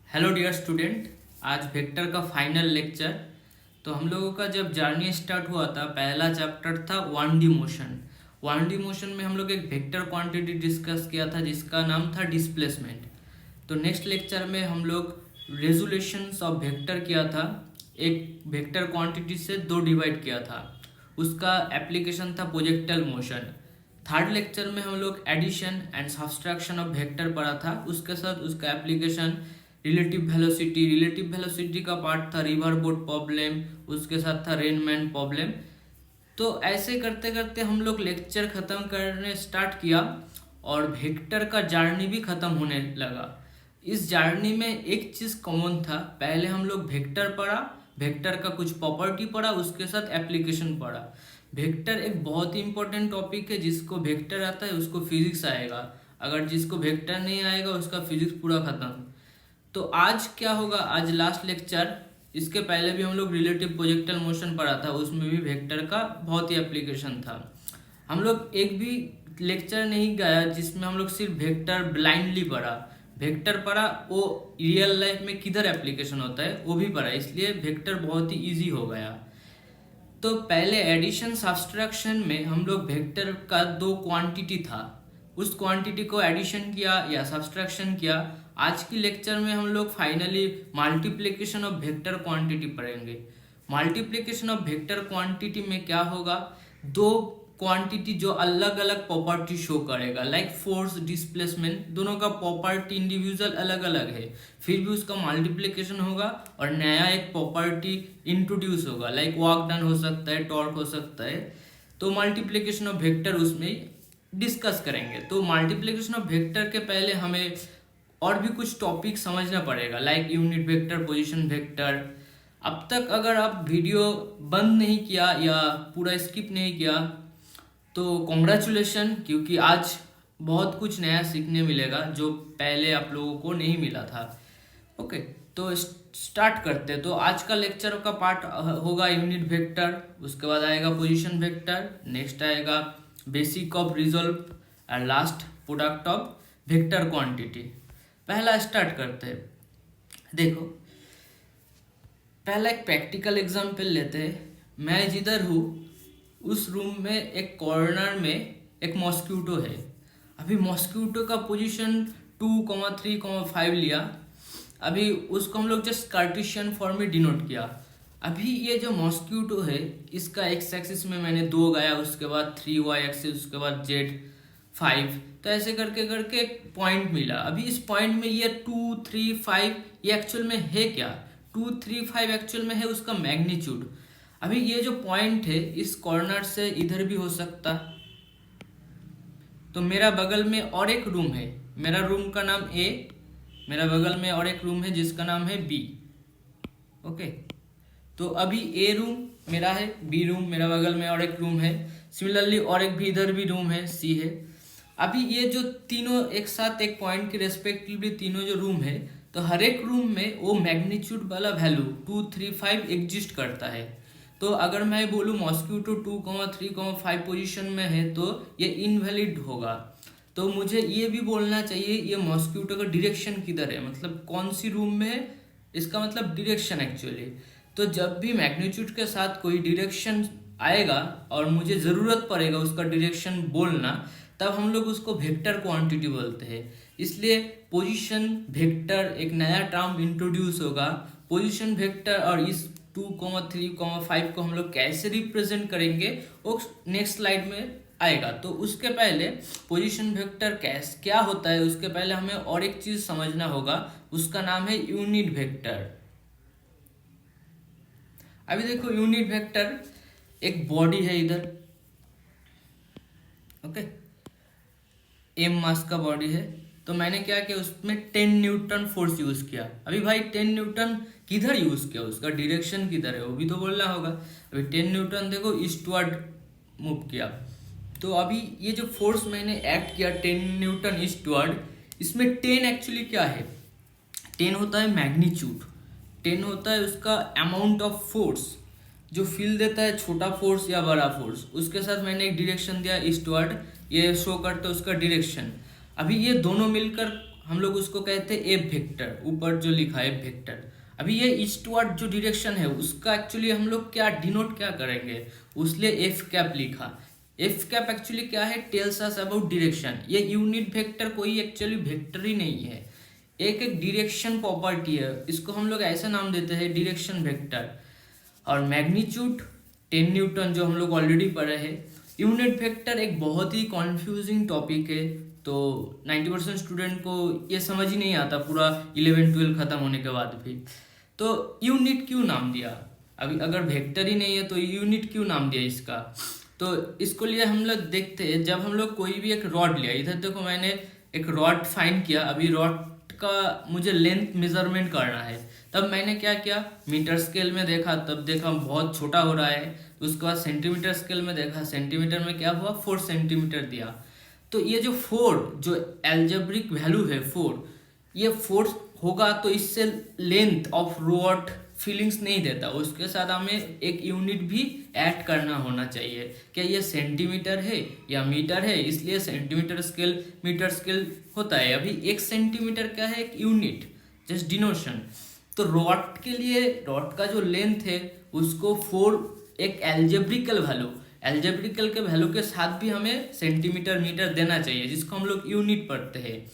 Hello dear student. आज vector का final lecture. तो हम लोगों का जब जर्नी स्टार्ट हुआ था, पहला चैप्टर था 1D मोशन। 1D मोशन में हम लोग एक वेक्टर क्वांटिटी डिस्कस किया था जिसका नाम था डिस्प्लेसमेंट। तो नेक्स्ट लेक्चर में हम लोग रेजुलेशंस ऑफ वेक्टर किया था। एक वेक्टर क्वांटिटी से दो डिवाइड किया था, उसका एप्लीकेशन था प्रोजेक्टाइल मोशन। थर्ड लेक्चर में हम लोग addition and subtraction of vector पढ़ा था, उसके साथ उसका एप्लीकेशन रिलेटिव वेलोसिटी का पार्ट था रिवर बोट प्रॉब्लम, उसके साथ था रेनमैन प्रॉब्लम। तो ऐसे करते करते हम लोग लेक्चर ख़त्म करने स्टार्ट किया और वेक्टर का जर्नी भी ख़त्म होने लगा। इस जर्नी में एक चीज़ कॉमन था, पहले हम लोग वेक्टर पढ़ा, वेक्टर का कुछ प्रॉपर्टी पढ़ा, उसके साथ एप्लीकेशन पढ़ा। वेक्टर एक बहुत ही इंपॉर्टेंट टॉपिक है, जिसको वेक्टर आता है उसको फिजिक्स आएगा, अगर जिसको वेक्टर नहीं आएगा उसका फिजिक्स पूरा खत्म। तो आज क्या होगा, आज लास्ट लेक्चर। इसके पहले भी हम लोग रिलेटिव प्रोजेक्टाइल मोशन पढ़ा था, उसमें भी वेक्टर का बहुत ही एप्लीकेशन था। हम लोग एक भी लेक्चर नहीं गया जिसमें हम लोग सिर्फ वेक्टर ब्लाइंडली पढ़ा। वेक्टर पढ़ा, वो रियल लाइफ में किधर एप्लीकेशन होता है वो भी पढ़ा, इसलिए वेक्टर बहुत ही इजी हो गया। तो पहले एडिशन सब्सट्रैक्शन में हम लोग वेक्टर का दो क्वांटिटी था, उस क्वांटिटी को एडिशन किया या सब्सट्रैक्शन किया। आज की लेक्चर में हम लोग finally multiplication of vector quantity पढ़ेंगे। मल्टीप्लिकेशन ऑफ वेक्टर क्वांटिटी में क्या होगा, दो क्वांटिटी जो अलग अलग प्रॉपर्टी शो करेगा, लाइक फोर्स डिस्प्लेसमेंट, दोनों का प्रॉपर्टी इंडिविजुअल अलग अलग है, फिर भी उसका मल्टीप्लिकेशन होगा और नया एक प्रॉपर्टी इंट्रोड्यूस होगा, लाइक वर्क डन हो सकता है, टॉर्क हो सकता है। तो मल्टीप्लिकेशन ऑफ वेक्टर उसमें डिस्कस करेंगे। तो मल्टीप्लिकेशन ऑफ वेक्टर के पहले हमें और भी कुछ टॉपिक समझना पड़ेगा, like unit vector, position vector. अब तक अगर आप वीडियो बंद नहीं किया या पूरा स्किप नहीं किया तो कॉन्ग्रेचुलेशन, क्योंकि आज बहुत कुछ नया सीखने मिलेगा जो पहले आप लोगों को नहीं मिला था। ओके, तो स्टार्ट करते। तो आज का लेक्चर का पार्ट होगा यूनिट वेक्टर, उसके बाद आएगा पोजीशन वेक्टर, नेक्स्ट आएगा बेसिक ऑफ रिजल्व और last product of vector quantity. पहला स्टार्ट करते हैं। देखो, पहला एक प्रैक्टिकल एग्जांपल लेते हैं। मैं जिधर हूँ उस रूम में एक कॉर्नर में एक मॉस्क्यूटो है। अभी मॉस्क्यूटो का पोजीशन 2, 3, 5 लिया। अभी उसको हम लोग जस्ट कार्टेशियन फॉर्म में डिनोट किया। अभी ये जो मॉस्क्यूटो है, इसका एक्स एक्सिस में मैंने 2 गाया, उसके बाद 3 वाई एक्सिस, उसके बाद जेड 5, तो ऐसे करके करके एक पॉइंट मिला। अभी इस पॉइंट में ये 2, 3, 5 ये एक्चुअल में है क्या, 2, 3, 5 एक्चुअल में है उसका मैग्नीट्यूड। अभी ये जो पॉइंट है इस कॉर्नर से इधर भी हो सकता। तो मेरा बगल में और एक रूम है, मेरा रूम का नाम ए, मेरा बगल में और एक रूम है जिसका नाम है बी। ओके, तो अभी ए रूम मेरा है, बी रूम मेरा बगल में और एक रूम है, सिमिलरली और एक भी इधर भी रूम है, सी है। अभी ये जो तीनों एक साथ एक पॉइंट के रेस्पेक्टिवली तीनों जो रूम है, तो हर एक रूम में वो मैग्नीट्यूड वाला वैल्यू 2, 3, 5 एग्जिस्ट करता है। तो अगर मैं बोलूँ मॉस्क्यूटो 2, 3, 5 पोजीशन में है तो ये इनवैलिड होगा। तो मुझे ये भी बोलना चाहिए ये मॉस्क्यूटो का डायरेक्शन किधर है, मतलब कौन सी रूम में है, इसका मतलब डायरेक्शन एक्चुअली। तो जब भी मैग्नीट्यूड के साथ कोई डायरेक्शन आएगा और मुझे ज़रूरत पड़ेगा उसका डायरेक्शन बोलना, तब हम लोग उसको वेक्टर क्वांटिटी बोलते हैं। इसलिए पोजीशन वेक्टर एक नया टर्म इंट्रोड्यूस होगा। पोजीशन वेक्टर और इस 2, 3, 5 को हम लोग कैसे रिप्रेजेंट करेंगे वो नेक्स्ट स्लाइड में आएगा। तो उसके पहले पोजीशन वेक्टर क्या होता है, उसके पहले हमें और एक चीज समझना होगा, उसका नाम है यूनिट वेक्टर। अभी देखो, यूनिट वेक्टर एक बॉडी है इधर, ओके, एम मास का बॉडी है। तो मैंने क्या किया, उसमें 10 न्यूटन फोर्स यूज किया। अभी भाई 10 न्यूटन किधर यूज किया, उसका डायरेक्शन किधर है वो भी तो बोलना होगा। अभी 10 न्यूटन देखो ईस्टवर्ड मूव किया। तो अभी ये जो फोर्स मैंने एक्ट किया 10 न्यूटन ईस्टवर्ड, इसमें 10 एक्चुअली क्या है, 10 होता है मैग्नीट्यूड, 10 होता है उसका अमाउंट ऑफ फोर्स जो फील देता है, छोटा फोर्स या बड़ा फोर्स। उसके साथ मैंने एक डायरेक्शन दिया ईस्टवर्ड, ये शो करता है उसका डायरेक्शन। अभी ये दोनों मिलकर हम लोग उसको कहते हैं एफ वेक्टर, ऊपर जो लिखा है एफ वेक्टर। अभी ये ईस्टवर्ड जो डायरेक्शन है उसका एक्चुअली हम लोग क्या डिनोट क्या करेंगे, उसलिए एफ कैप लिखा। एफ कैप एक्चुअली क्या है, टेल्स अस अबाउट डायरेक्शन। ये यूनिट वेक्टर कोई एक्चुअली वेक्टर ही नहीं है, एक डायरेक्शन प्रॉपर्टी है, इसको हम लोग ऐसा नाम देते हैं डायरेक्शन वेक्टर। और मैग्नीट्यूड 10 न्यूटन जो हम लोग ऑलरेडी पढ़े हैं। यूनिट वेक्टर एक बहुत ही कॉन्फ्यूजिंग टॉपिक है, तो 90% स्टूडेंट को ये समझ ही नहीं आता पूरा 11-12 खत्म होने के बाद भी। तो यूनिट क्यों नाम दिया, अभी अगर वेक्टर ही नहीं है तो यूनिट क्यों नाम दिया इसका। तो इसको लिए हम लोग देखते हैं, जब हम लोग कोई भी एक रॉड लिया, इधर देखो मैंने एक रॉड फाइंड किया, अभी रॉड का मुझे लेंथ मेजरमेंट करना है, तब मैंने क्या किया, मीटर स्केल में देखा, तब देखा बहुत छोटा हो रहा है। उसके बाद सेंटीमीटर स्केल में देखा, सेंटीमीटर में क्या हुआ 4 सेंटीमीटर दिया। तो ये जो 4 जो एल्जेब्रिक वैल्यू है 4, ये 4 होगा तो इससे लेंथ ऑफ रॉड फीलिंग्स नहीं देता, उसके साथ हमें एक यूनिट भी ऐड करना होना चाहिए। क्या ये सेंटीमीटर है या मीटर है, इसलिए सेंटीमीटर स्केल मीटर स्केल होता है। अभी 1 सेंटीमीटर क्या है, एक यूनिट, जस्ट डिनोशन। तो रॉड के लिए रॉड का जो लेंथ है उसको 4 एक एल्जेब्रिकल वैल्यू, एल्जेब्रिकल के वैल्यू के साथ भी हमें सेंटीमीटर मीटर देना चाहिए, जिसको हम लोग यूनिट पढ़ते हैं।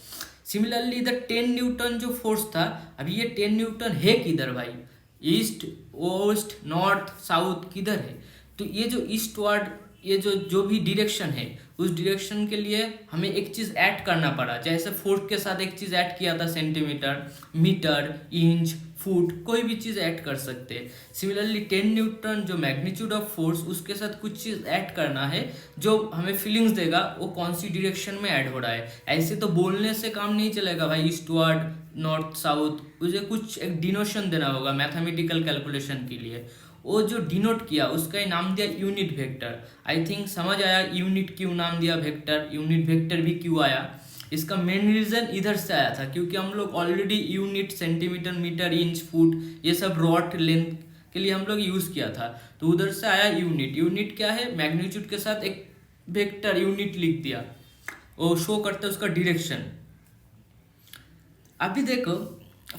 सिमिलरली द 10 न्यूटन जो फोर्स था, अभी ये 10 न्यूटन है किधर भाई, ईस्ट वेस्ट नॉर्थ साउथ किधर है। तो ये जो ईस्ट वर्ड, ये जो भी डायरेक्शन है, उस डायरेक्शन के लिए हमें एक चीज़ ऐड करना पड़ा। जैसे फोर्स के साथ एक चीज़ ऐड किया था, सेंटीमीटर, मीटर, इंच, फुट, कोई भी चीज़ ऐड कर सकते हैं। सिमिलरली 10 न्यूटन जो मैग्नीट्यूड ऑफ फोर्स, उसके साथ कुछ चीज़ ऐड करना है जो हमें फीलिंग्स देगा वो कौन सी डायरेक्शन में ऐड हो रहा है। ऐसे तो बोलने से काम नहीं चलेगा भाई, ईस्टवर्ड नॉर्थ साउथ, उसे कुछ एक डिनोशन देना होगा मैथमेटिकल कैलकुलेशन के लिए। वो जो डिनोट किया उसका ही नाम दिया यूनिट वेक्टर। आई थिंक समझ आया यूनिट क्यों नाम दिया वेक्टर, यूनिट वेक्टर भी क्यों आया। इसका मेन रीज़न इधर से आया था, क्योंकि हम लोग already unit centimetre metre inch foot ये सब रॉड लेंथ के लिए हम लोग यूज़ किया था, तो उधर से आया यूनिट। यूनिट क्या है, मैग्नीट्यूड के साथ एक वेक्टर यूनिट लिख दिया, वो शो करता है उसका डायरेक्शन। अभी देखो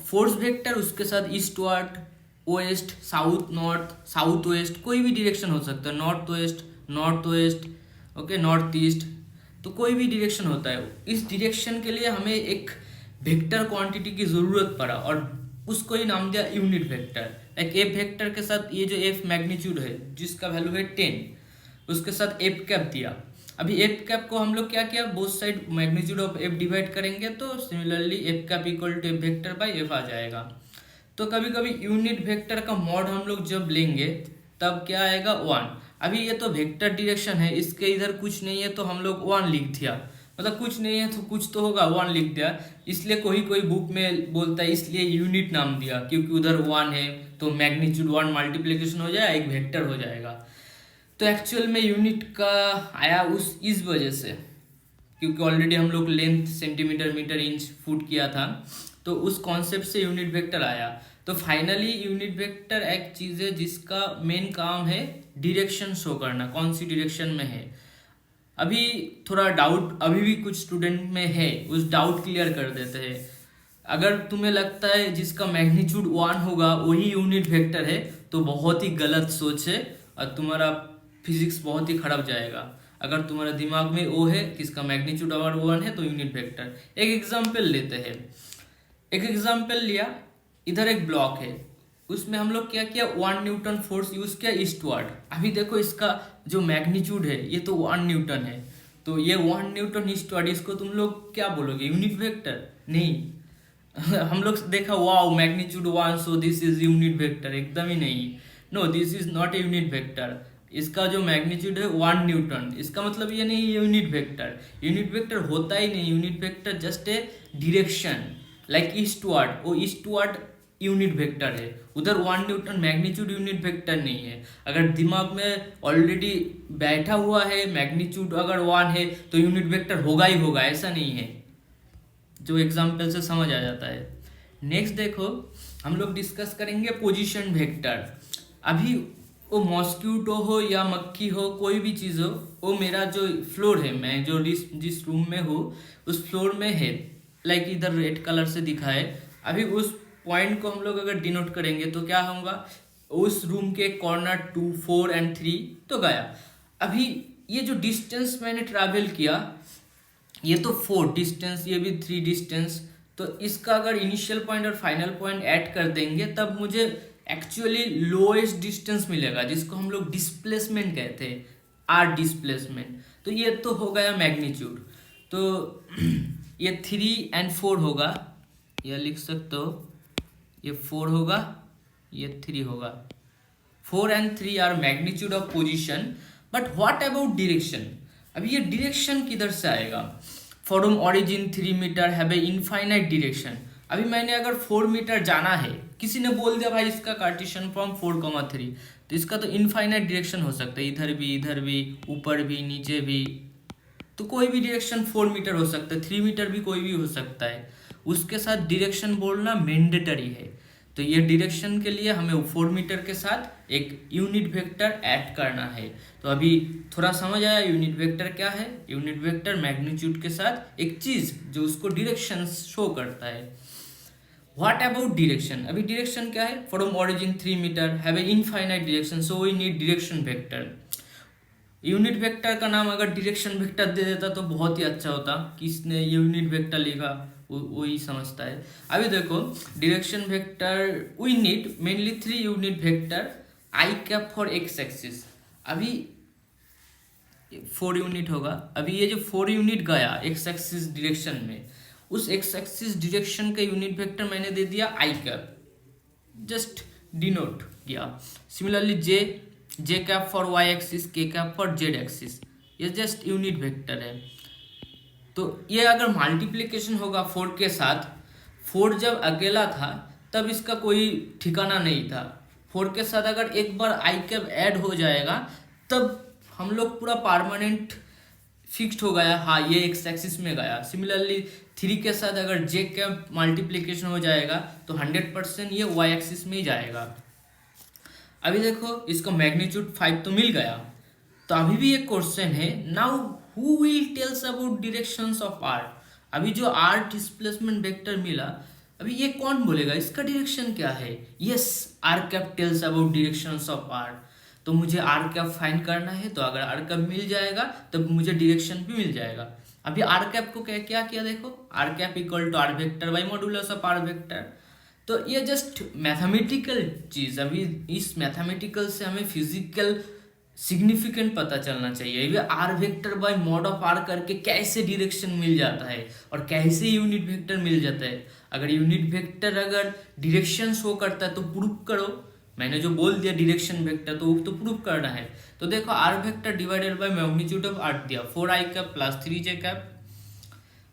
फोर्स वेक्टर, उसके साथ eastward west south north south west कोई भी डायरेक्शन हो सकता है, north west okay north east, तो कोई भी डायरेक्शन होता है। इस डायरेक्शन के लिए हमें एक वेक्टर क्वांटिटी की ज़रूरत पड़ा और उसको ही नाम दिया यूनिट वेक्टर। एक एफ वेक्टर के साथ ये जो एफ मैग्नीट्यूड है जिसका वैल्यू है 10, उसके साथ एफ कैप दिया। अभी एफ कैप को हम लोग क्या किया, both side magnitude of F divide करेंगे तो similarly F cap equal to F vector by F आ जाएगा। तो कभी कभी यूनिट वेक्टर का मॉड हम लोग जब लेंगे तब क्या आएगा 1। अभी ये तो वेक्टर डायरेक्शन है, इसके इधर कुछ नहीं है तो हम लोग 1 लिख दिया, मतलब कुछ नहीं है तो कुछ तो होगा 1 लिख दिया। इसलिए कोई बुक में बोलता है इसलिए यूनिट नाम दिया, क्योंकि उधर 1 है तो मैग्नीट्यूड 1 मल्टीप्लिकेशन हो जाएगा, एक वेक्टर हो जाएगा। तो एक्चुअल में यूनिट का आया इस वजह से, क्योंकि ऑलरेडी हम लोग length centimetre metre inch foot किया था, तो उस कॉन्सेप्ट से यूनिट वेक्टर आया। तो फाइनली यूनिट वेक्टर एक चीज़ है जिसका मेन काम है डायरेक्शन शो करना, कौन सी डायरेक्शन में है। अभी थोड़ा डाउट अभी भी कुछ स्टूडेंट में है, उस डाउट क्लियर कर देते हैं। अगर तुम्हें लगता है जिसका मैग्नीट्यूड 1 होगा वही यूनिट वेक्टर है तो बहुत ही गलत सोच है और तुम्हारा फिजिक्स बहुत ही खराब जाएगा। अगर तुम्हारे दिमाग में वो है किसका मैग्नीट्यूड अगर 1 है तो यूनिट वेक्टर। एक एग्जाम्पल लेते हैं, एक एग्जाम्पल लिया, इधर एक ब्लॉक है, उसमें हम लोग क्या किया 1 न्यूटन फोर्स यूज किया ईस्टवर्ड। अभी देखो इसका जो मैग्नीट्यूड है ये तो 1 न्यूटन है, तो ये 1 न्यूटन ईस्टवर्ड, इसको तुम लोग क्या बोलोगे, यूनिट वेक्टर? नहीं हम लोग देखा wow magnitude 1 so this is unit vector, एकदम ही नहीं। No, this is not a unit vector. इसका जो मैग्नीट्यूड है 1 न्यूटन, इसका मतलब ये नहीं यूनिट वेक्टर। यूनिट वेक्टर होता ही नहीं, unit vector just a direction like eastward, वो ईस्टवर्ड यूनिट वेक्टर है, उधर 1 न्यूटन मैग्नीट्यूड यूनिट वेक्टर नहीं है। अगर दिमाग में ऑलरेडी बैठा हुआ है मैग्नीट्यूड अगर 1 है तो यूनिट वेक्टर होगा ही होगा, ऐसा नहीं है, जो एग्जाम्पल से समझ आ जाता है। नेक्स्ट देखो हम लोग डिस्कस करेंगे पोजीशन वेक्टर। अभी वो मॉस्क्यूटो हो या मक्खी हो कोई भी चीज़ हो, वो मेरा जो फ्लोर है, मैं जो जिस रूम में हूँ उस फ्लोर में है, लाइक इधर रेड कलर से दिखा है। अभी उस पॉइंट को हम लोग अगर डिनोट करेंगे तो क्या होगा, उस रूम के कॉर्नर 2, 4 एंड 3 तो गया। अभी ये जो डिस्टेंस मैंने ट्रैवल किया, ये तो 4 डिस्टेंस, ये भी 3 डिस्टेंस, तो इसका अगर इनिशियल पॉइंट और फाइनल पॉइंट ऐड कर देंगे तब मुझे एक्चुअली लोएस्ट डिस्टेंस मिलेगा, जिसको हम लोग डिस्प्लेसमेंट कहते हैं, आर डिस्प्लेसमेंट। तो ये तो हो गया मैग्नीट्यूड। तो ये 3 एंड 4 होगा, यह लिख सकते हो, ये 4 होगा, ये 3 होगा। 4 and 3 R magnitude of position, but what about direction. अभी ये डायरेक्शन किधर से आएगा। From origin 3 metre have a infinite direction. अभी मैंने अगर 4 मीटर जाना है, किसी ने बोल दिया भाई इसका कार्टेशियन फ्रॉम 4,3, तो इसका तो इनफाइनाइट डायरेक्शन हो सकता है, इधर भी, ऊपर भी, नीचे भी, तो कोई भी डायरेक्शन 4 मीटर हो सकता है, 3 मीटर भी कोई भी हो सकता है। उसके साथ डायरेक्शन बोलना मैंडेटरी है। तो ये डायरेक्शन के लिए हमें 4 मीटर के साथ एक यूनिट वेक्टर ऐड करना है। तो अभी थोड़ा समझ आया यूनिट वेक्टर क्या है। यूनिट वेक्टर मैग्नीट्यूड के साथ एक चीज जो उसको डायरेक्शन शो करता है। What about direction. अभी डायरेक्शन क्या है, from origin 3 metre have a infinite direction, so we need direction vector. Unit vector का नाम अगर डायरेक्शन वेक्टर दे देता तो बहुत ही अच्छा होता, किसने यूनिट वेक्टर लिखा वही समझता है। अभी देखो direction vector we need mainly 3 unit vector, I cap for X axis. अभी 4 यूनिट होगा। अभी ये जो 4 यूनिट गया एक्स एक्सिस डायरेक्शन में, उस एक्स एक्सिस डायरेक्शन का यूनिट वेक्टर मैंने दे दिया आई कैप, जस्ट डिनोट किया। Similarly J cap for Y axis, K cap for Z axis, ये जस्ट यूनिट वेक्टर है। तो ये अगर मल्टीप्लिकेशन होगा 4 के साथ, 4 जब अकेला था तब इसका कोई ठिकाना नहीं था। 4 के साथ अगर एक बार आई कैप ऐड हो जाएगा तब हम लोग पूरा परमानेंट फिक्स्ड हो गया, हाँ ये एक्स एक्सिस में गया। सिमिलरली 3 के साथ अगर जे कैप मल्टीप्लिकेशन हो जाएगा तो 100% ये वाई एक्सिस में ही जाएगा। अभी देखो इसका मैग्नीट्यूड 5 तो मिल गया। तो अभी भी एक क्वेश्चन है, now who will tells about directions of R. अभी जो आर डिस्प्लेसमेंट वेक्टर मिला, अभी ये कौन बोलेगा इसका डायरेक्शन क्या है। Yes, R cap tells about directions of R. तो मुझे आर कैप फाइंड करना है, तो अगर आर कैप मिल जाएगा तब मुझे डायरेक्शन भी मिल जाएगा। अभी आर कैप को क्या किया देखो, R cap equal to R vector by modulus of R vector. तो ये जस्ट मैथमेटिकल चीज, अभी इस मैथमेटिकल से हमें फिजिकल सिग्निफिकेंट पता चलना चाहिए। ये R vector by mod of R करके कैसे डायरेक्शन मिल जाता है और कैसे यूनिट वेक्टर मिल जाता है। अगर यूनिट वेक्टर अगर डायरेक्शन शो करता है तो प्रूफ करो। मैंने जो बोल दिया डायरेक्शन वेक्टर तो प्रूफ करना है। तो देखो R vector divided by magnitude of R दिया, 4 I cap plus 3 J cap.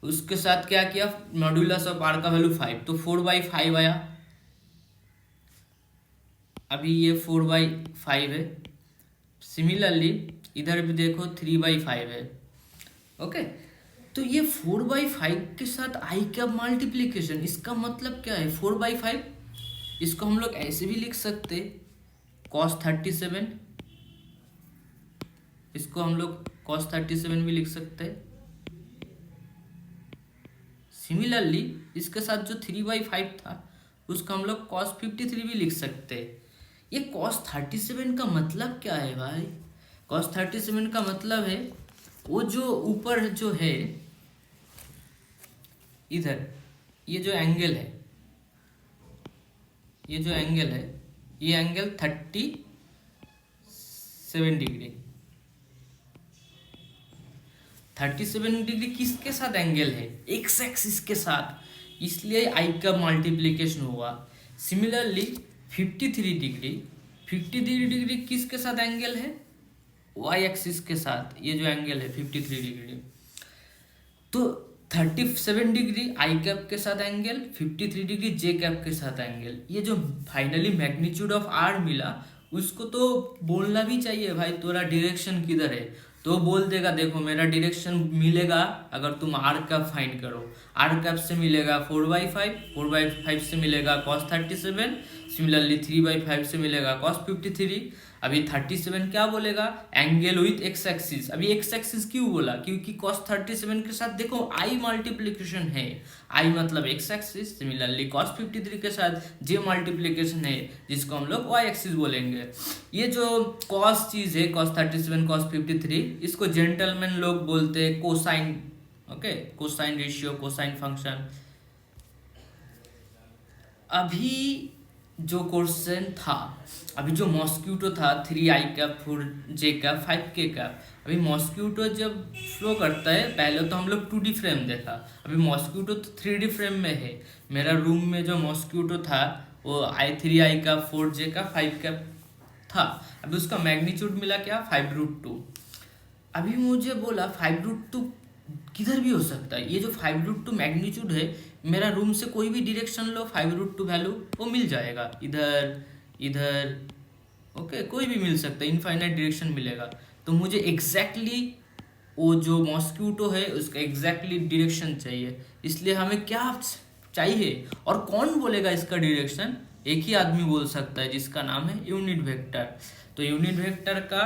उसके साथ क्या किया, मॉड्यूलस ऑफ आर का वैल्यू 5, तो 4/5 आया। अभी ये 4/5 है। सिमिलरली इधर भी देखो 3/5 है। ओके, तो ये 4/5 के साथ आई कैप मल्टीप्लीकेशन, इसका मतलब क्या है 4/5। इसको हम लोग ऐसे भी लिख सकते cos 37, इसको हम लोग cos 37 भी लिख सकते हैं। सिमिलरली इसके साथ जो 3/5 था उसका हम लोग cos 53 भी लिख सकते हैं। ये cos 37 का मतलब क्या है भाई। cos 37 का मतलब है वो जो ऊपर जो है इधर, ये जो एंगल है, ये एंगल 37 डिग्री। 37 डिग्री किसके साथ एंगल है, एक्स एक्सिस के साथ, इसलिए आई का मल्टीप्लिकेशन हुआ। सिमिलरली 53 डिग्री किसके साथ एंगल है, वाई एक्सिस के साथ। ये जो एंगल है 53 डिग्री, तो 37 डिग्री आई कैप के साथ एंगल, 53 डिग्री जे कैप के साथ एंगल। ये जो फाइनली मैग्नीट्यूड ऑफ आर मिला उसको तो बोलना भी चाहिए भाई तोरा डायरेक्शन किधर है। तो बोल देगा देखो मेरा डायरेक्शन मिलेगा अगर तुम आर कैप फाइंड करो। आर कैप से मिलेगा 4/5 से मिलेगा cos 37, सिमिलरली 3/5 से मिलेगा cos 53। अभी 37 क्या बोलेगा, एंगल विथ एक्स एक्सिस। अभी एक्स एक्सिस क्यों बोला, क्योंकि cos 37 के साथ देखो आई मल्टीप्लीकेशन है, आई मतलब एक्स एक्सिस, सिमिलरली cos 53 के साथ जे मल्टीप्लीकेशन है जिसको हम लोग वाई एक्सिस बोलेंगे। ये जो cos चीज है cos 37 cos 53, इसको जेंटलमैन लोग बोलते हैं cosine. Okay, cosine ratio, cosine function. अभी जो क्वेश्चन था, अभी जो मॉस्क्यूटो था 3i cap 4j cap 5k cap. अभी मॉस्क्यूटो जब फ्लो करता है, पहले तो हम लोग 2D फ्रेम देखा, अभी मॉस्क्यूटो तो 3D फ्रेम में है। मेरा रूम में जो मॉस्क्यूटो था वो 3i cap 4j cap 5 cap था। अभी उसका मैग्नीट्यूड मिला क्या, 5√2। अभी मुझे बोला 5√2 किधर भी हो सकता है। ये जो 5√2 मैग्नीट्यूड है, मेरा रूम से कोई भी डायरेक्शन लो 5√2 वैल्यू वो मिल जाएगा, इधर इधर, ओके, कोई भी मिल सकता है, इनफाइनाइट डायरेक्शन मिलेगा। तो मुझे एग्जैक्टली वो जो मॉस्क्यूटो है उसका एग्जैक्टली डायरेक्शन चाहिए। इसलिए हमें क्या चाहिए और कौन बोलेगा इसका डायरेक्शन, एक ही आदमी बोल सकता है जिसका नाम है यूनिट वेक्टर। तो यूनिट वेक्टर का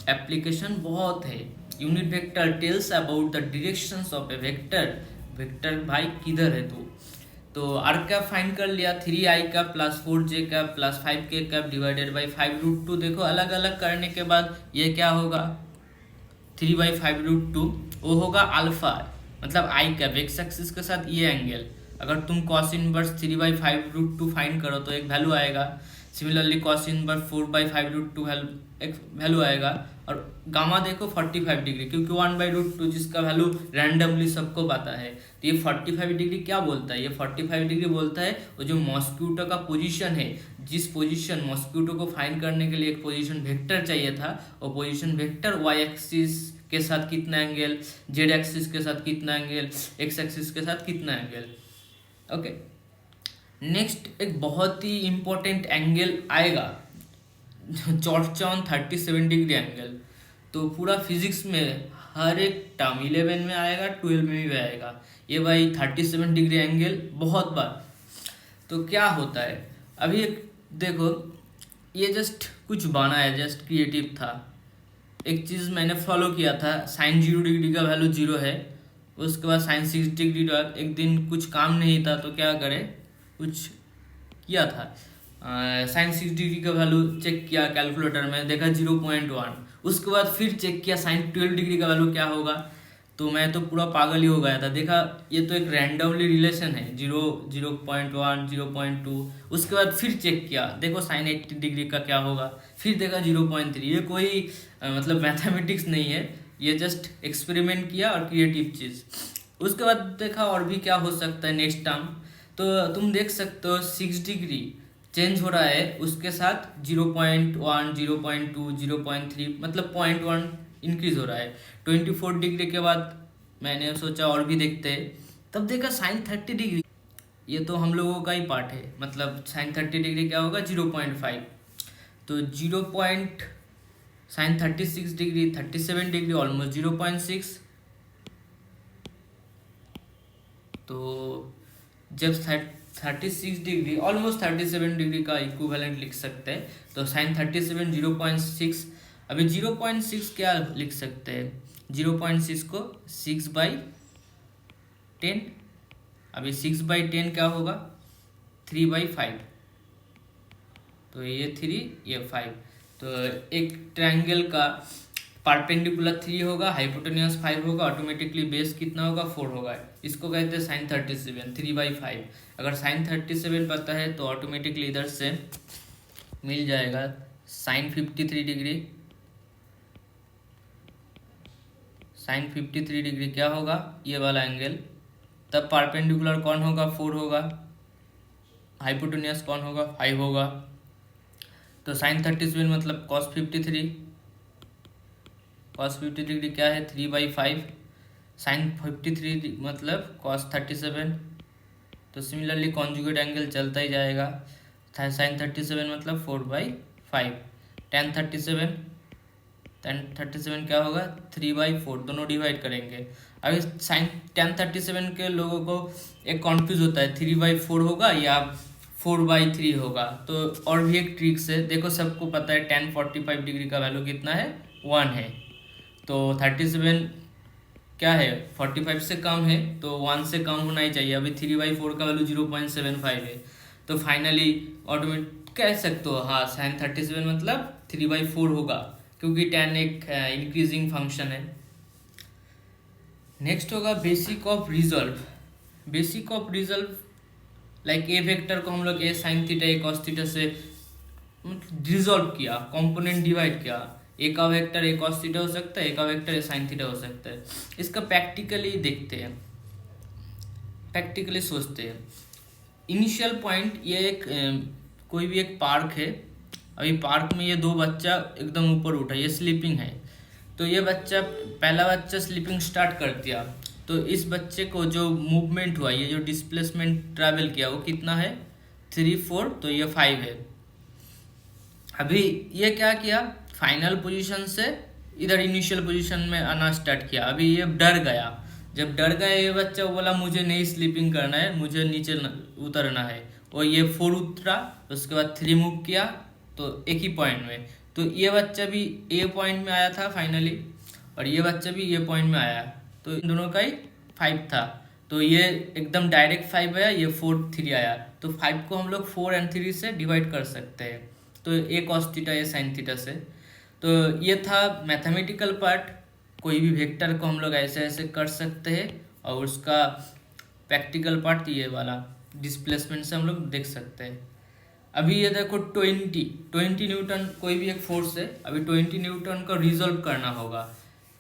एप्लीकेशन बहुत है। Unit vector tells about the directions of A vector. Vector भाई किधर है तू। तो आर कैप फाइंड कर लिया, 3i cap plus 4j cap plus 5k cap divided by 5√2। देखो अलग अलग करने के बाद ये क्या होगा, 3/5√2 वो होगा अल्फा, मतलब आई कैप एक्स एक्सिस के साथ ये एंगल। अगर तुम कॉस इनवर्स 3/5√2 फाइंड करो तो एक वैल्यू आएगा। सिमिलरली कॉस इनवर्स 4/5√2 एक वैल्यू आएगा। और गामा देखो 45 डिग्री, क्योंकि 1/√2 जिसका वैल्यू रैंडमली सबको पता है। तो ये 45 डिग्री क्या बोलता है, ये 45 डिग्री बोलता है वो जो मॉस्क्यूटो का पोजीशन है, जिस पोजीशन मॉस्क्यूटो को फाइंड करने के लिए एक पोजीशन वेक्टर चाहिए था, वो पोजीशन वेक्टर वाई एक्सिस के साथ कितना एंगल, जेड एक्सिस के साथ कितना एंगल, एक्स एक्सिस के साथ कितना एंगल। ओके, नेक्स्ट एक बहुत ही इंपॉर्टेंट एंगल आएगा, जॉर्जटाउन 37 डिग्री एंगल। तो पूरा फिजिक्स में हर एक टर्म 11 में आएगा, 12 में भी आएगा ये भाई 37 डिग्री एंगल बहुत बार। तो क्या होता है, अभी एक देखो, ये जस्ट कुछ बना है, जस्ट क्रिएटिव था। एक चीज़ मैंने फॉलो किया था, साइन 0 डिग्री का वैल्यू 0 है। उसके बाद साइन 6 डिग्री, एक दिन कुछ काम नहीं था तो क्या करे, कुछ किया था, साइन 6 डिग्री का वैल्यू चेक किया कैलकुलेटर में, देखा 0.1। उसके बाद फिर चेक किया साइन 12 डिग्री का वैल्यू क्या होगा, तो मैं तो पूरा पागल ही हो गया था। देखा ये तो एक रैंडमली रिलेशन है, 0, 0.1, 0.2। उसके बाद फिर चेक किया, देखो साइन 80 डिग्री का क्या होगा, फिर देखा 0.3। ये कोई मतलब मैथमेटिक्स नहीं है, ये जस्ट एक्सपेरिमेंट किया और क्रिएटिव चीज़। उसके बाद देखा और भी क्या हो सकता है नेक्स्ट टर्म। तो तुम देख सकते हो 6 डिग्री चेंज हो रहा है, उसके साथ 0.1, 0.2, 0.3, मतलब 0.1 इंक्रीज हो रहा है। 24 डिग्री के बाद मैंने सोचा और भी देखते हैं, तब देखा साइन 30 डिग्री। ये तो हम लोगों का ही पार्ट है, मतलब साइन 30 डिग्री क्या होगा, 0.5। तो साइन 36 डिग्री, 37 डिग्री, ऑलमोस्ट 0.6। तो जब 36 डिग्री ऑलमोस्ट 37 डिग्री का इक्विवेलेंट लिख सकते हैं, तो साइन 37 0.6। अभी 0.6 क्या लिख सकते हैं, 0.6 को 6/10। अभी 6/10 क्या होगा, 3/5। तो ये 3, ये 5। तो एक ट्रायंगल का परपेंडिकुलर 3 होगा, हाइपोटेन्यूस 5 होगा, ऑटोमेटिकली बेस कितना होगा, 4 होगा। इसको कहते हैं साइन 37, 3/5। अगर साइन 37 पता है तो ऑटोमेटिकली इधर से मिल जाएगा साइन 53 डिग्री। साइन 53 डिग्री क्या होगा, ये वाला एंगल। तब परपेंडिकुलर कौन होगा, 4 होगा। हाइपोटेन्यूस कौन होगा, 5 होगा। तो साइन 37 मतलब कॉस 53। कॉस 50 डिग्री क्या है, 3/5। साइन 53 मतलब कॉस 37। तो सिमिलरली कॉन्जुगेट एंगल चलता ही जाएगा। साइन 37 मतलब 4/5। टेन 37 क्या होगा, 3/4। दोनों डिवाइड करेंगे। अभी साइन टेन 37 के लोगों को एक कॉन्फ्यूज होता है, 3/4 होगा या 4/3 होगा। तो और भी एक ट्रिक्स है, देखो सबको पता है tan 45 डिग्री का वैल्यू कितना है, 1 है। तो 37 क्या है, 45 से कम है, तो 1 से कम होना ही चाहिए। अभी 3/4 का वैल्यू 0.75 है, तो फाइनली ऑटोमेटिक कह सकते हो, हाँ sin 37 मतलब 3/4 होगा, क्योंकि tan एक इंक्रीजिंग फंक्शन है। नेक्स्ट होगा basic of resolve. Basic of resolve like a vector को हम लोग ए साइन थीटा ए कॉस थीटा से रिजॉल्व किया, कंपोनेंट डिवाइड किया। ए का वेक्टर ए कॉस थीटा हो सकता है, ए का वेक्टर ए साइन थीटा हो सकता है। इसका प्रैक्टिकली देखते हैं, प्रैक्टिकली सोचते हैं। इनिशियल पॉइंट ये एक कोई भी एक पार्क है। अभी पार्क में ये दो बच्चा एकदम ऊपर उठा, ये स्लीपिंग है। तो ये बच्चा पहला बच्चा स्लीपिंग स्टार्ट कर दिया, तो इस बच्चे को जो मूवमेंट हुआ, ये जो डिस्प्लेसमेंट ट्रैवल किया वो कितना है, 3 4, तो ये 5 है। अभी ये क्या किया, फाइनल पोजीशन से इधर इनिशियल पोजीशन में आना स्टार्ट किया। अभी ये डर गया, जब डर गया ये बच्चा बोला मुझे नहीं स्लीपिंग करना है, मुझे नीचे उतरना है, और ये 4 उतरा, उसके बाद 3 मूव किया, तो एक ही पॉइंट में। तो ये बच्चा भी ए पॉइंट में आया था फाइनली, और ये बच्चा भी ये पॉइंट में आया, तो इन दोनों का ही 5 था। तो ये एकदम डायरेक्ट 5 आया, ये 4 3 आया। तो 5 को हम लोग 4 और 3 से डिवाइड कर सकते हैं, तो ए कॉस थीटा ए साइन थीटा से। तो ये था मैथमेटिकल पार्ट। कोई भी वेक्टर को हम लोग ऐसे ऐसे कर सकते हैं, और उसका प्रैक्टिकल पार्ट ये वाला डिस्प्लेसमेंट से हम लोग देख सकते हैं। अभी ये देखो 20 न्यूटन कोई भी एक फोर्स है। अभी 20 न्यूटन को रिजॉल्व करना होगा।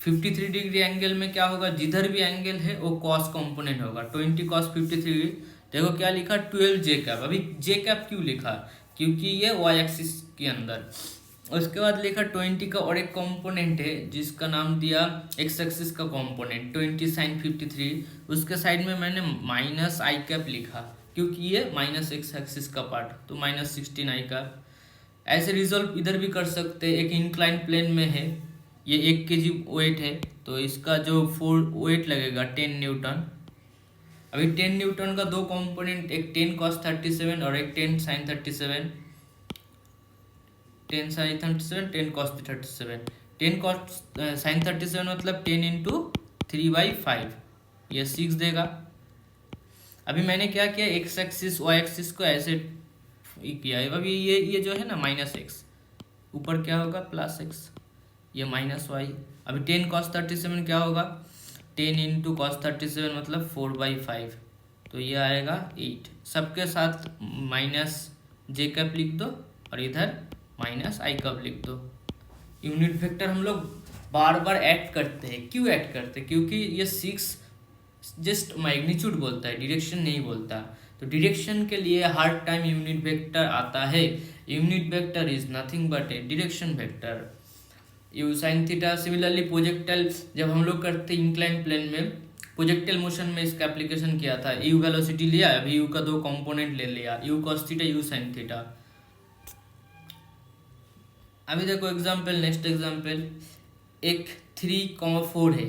53 डिग्री एंगल में क्या होगा, जिधर भी एंगल है वो कॉस कंपोनेंट होगा। 20 cos 53, देखो क्या लिखा, 12 जे कैप। अभी जे कैप क्यों लिखा, क्योंकि ये वाई एक्सिस के अंदर। उसके बाद लिखा 20 का और एक कंपोनेंट है जिसका नाम दिया एक्स एक्सिस का कंपोनेंट 20 sin 53। उसके साइड में मैंने माइनस आई कैप लिखा, क्योंकि ये माइनस एक्स एक्सिस का पार्ट, तो -16 आई का। ऐसे रिजल्ट इधर भी कर सकते हैं। एक इंक्लाइन प्लेन में है, ये 1 kg वेट है, तो इसका जो वेट लगेगा 10 न्यूटन। अभी 10 न्यूटन का दो कंपोनेंट, एक 10 cos 37 और एक 10 sin 37। 10 sin 37, 10 cos 37। 10 cos sin 37 मतलब 10 इंटू 3/5, ये 6 देगा। अभी मैंने क्या किया, एक्स एक्सिस वाई एक्सिस को ऐसे किया है। अभी ये जो है ना -x, ऊपर क्या होगा +x, ये -y। अभी 10 cos 37 क्या होगा, 10 इंटू cos 37 मतलब 4/5, तो ये आएगा 8। सबके साथ माइनस जे कैप लिख दो, और इधर माइनस आई कैप लिख दो। यूनिट वेक्टर हम लोग बार बार ऐड करते हैं। क्यों ऐड करते हैं, क्योंकि ये 6 जस्ट मैग्नीट्यूड बोलता है, डायरेक्शन नहीं बोलता। तो डायरेक्शन के लिए हर टाइम यूनिट वेक्टर आता है। Unit vector is nothing but A direction vector. You sine theta. Similarly projectile जब हम लोग करते इंक्लाइन प्लेन में, प्रोजेक्टाइल मोशन में इसका एप्लीकेशन किया था। यू वेलोसिटी लिया, अभी यू का दो कंपोनेंट ले लिया, you cos theta you sine theta. अभी देखो एग्जाम्पल, नेक्स्ट एग्जाम्पल, एक 3, 4 है,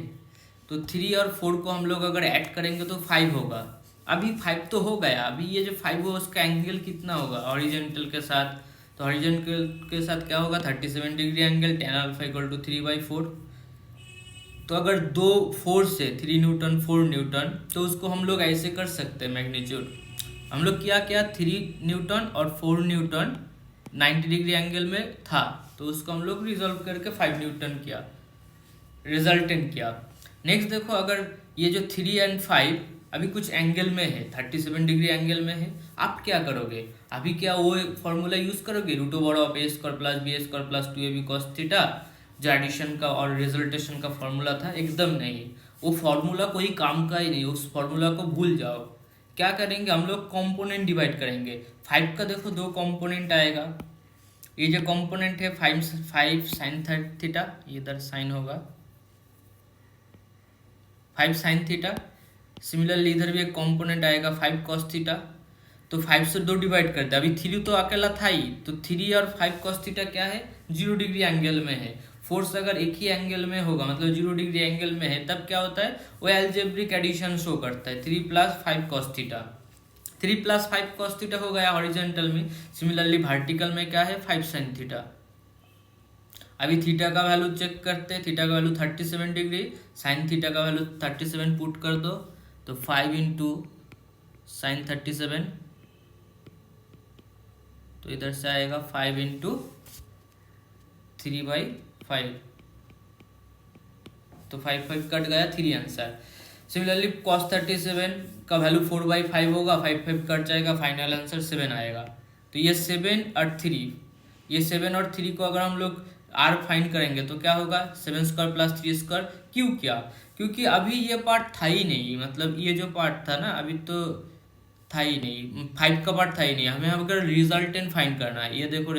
तो 3 और 4 को हम लोग अगर ऐड करेंगे तो 5 होगा। अभी 5 तो हो गया, अभी ये जो 5 हो उसका एंगल कितना होगा हॉरिजॉन्टल के साथ, तो हॉरिजॉन्टल के साथ क्या होगा 37 degree angle, tan alpha equal to 3/4। तो अगर दो फोर्स है 3 न्यूटन 4 न्यूटन, तो उसको हम लोग ऐसे कर सकते हैं मैग्नीट्यूड। हम लोग क्या 3 न्यूटन और 4 न्यूटन 90 डिग्री एंगल में था, तो उसको हम लोग रिजॉल्व करके 5 न्यूटन किया, रिजल्टेंट किया। नेक्स्ट देखो, अगर ये जो 3 और 5 अभी कुछ एंगल में है, 37 डिग्री एंगल में है, आप क्या करोगे, अभी क्या वो फॉर्मूला यूज करोगे √a² + b² + 2ab cos theta, जो एडिशन का और रिजल्टेशन का फॉर्मूला था? एकदम नहीं, वो फॉर्मूला कोई काम का ही नहीं, उस फॉर्मूला को भूल जाओ। क्या करेंगे हम लोग, कंपोनेंट डिवाइड करेंगे। 5 का देखो दो कंपोनेंट आएगा, ये जो कंपोनेंट है 5 sin थीटा, इधर साइन होगा 5 sin थीटा। सिमिलरली इधर भी एक कंपोनेंट आएगा 5 cos थीटा। तो 5 से 2 डिवाइड करते हैं, अभी 3 तो अकेला था ही, तो 3 और 5 cos थीटा क्या है, 0 डिग्री एंगल में है। फोर्स अगर एक ही एंगल में होगा, मतलब 0 डिग्री एंगल में है, तब क्या होता है, वो एल्जेब्रिक एडिशन शो करता है, 3 + 5 cos थीटा। 3 + 5 cos थीटा हो गया हॉरिजॉन्टल में। सिमिलरली वर्टिकल में क्या है 5 sin थीटा। अभी थीटा का वैल्यू चेक करते हैं। थीटा का वैल्यू 37 डिग्री, साइन थीटा का वैल्यू 37 पुट कर दो तो 5 इंटू साइन 37, तो इधर से आएगा 5 इंटू 3/5, तो 5 कट गया 3 आंसर। सिमिलरली cos 37 का वैल्यू 4/5 होगा, 5 कट जाएगा, फाइनल आंसर 7 आएगा। तो ये 7 और 3, ये 7 और 3 को अगर हम लोग आर फाइंड करेंगे तो क्या होगा 7² + 3²। क्यों किया? क्योंकि अभी ये पार्ट था ही नहीं, मतलब ये जो पार्ट था ना अभी तो था ही नहीं, 5 का पार्ट था ही नहीं। हमें अगर रिजल्टेंट फाइंड करना है, ये देखो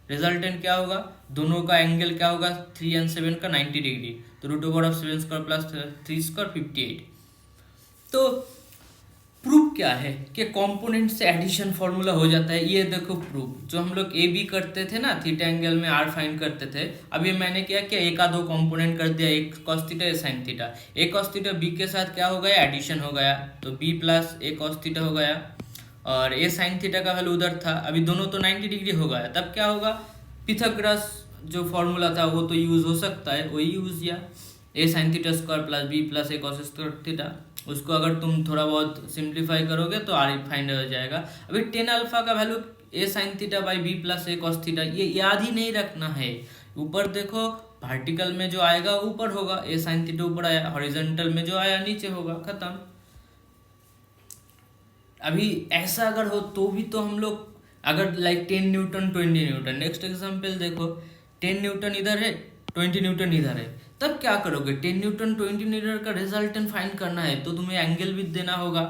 रिजल्टेंट क्या होगा, दोनों का एंगल क्या होगा 3 और 7 का 90 डिग्री, तो √7² + 3² 58। तो प्रूफ क्या है कि कंपोनेंट से एडिशन फॉर्मूला हो जाता है। ये देखो प्रूफ, जो हम लोग ए बी करते थे ना, थीटा एंगल में आर फाइंड करते थे, अभी मैंने क्या किया, एक का दो कंपोनेंट कर दिया, एक cos थीटा एक sin थीटा। ए cos थीटा बी के साथ क्या हो गया एडिशन हो गया, तो b + a cos थीटा हो गया, और a sin थीटा का वैल्यू उधर था, अभी दोनों तो 90 डिग्री हो गया। तब क्या होगा, पिथागोरस जो फॉर्मूला था वो तो यूज हो सकता है, वही यूज किया, a sin θ² + b + a cos² theta. उसको अगर तुम थोड़ा बहुत सिंप्लीफाई करोगे तो आर फाइंड हो जाएगा। अभी tan अल्फा का value a sin θ/b + a cos theta, ये याद ही नहीं रखना है। ऊपर देखो वर्टिकल में जो आएगा ऊपर होगा, a sin θ ऊपर आया, हॉरिजॉन्टल में जो आया नीचे होगा, खत्म। अभी ऐसा अगर हो तो भी तो हम लोग अगर like 10 Newton 20 Newton, next example देखो 10 न्यूटन इधर है 20 न्यूटन इधर है, तब क्या करोगे, 10 न्यूटन 20 न्यूटन का रिजल्टेंट फाइंड करना है तो तुम्हें एंगल भी देना होगा।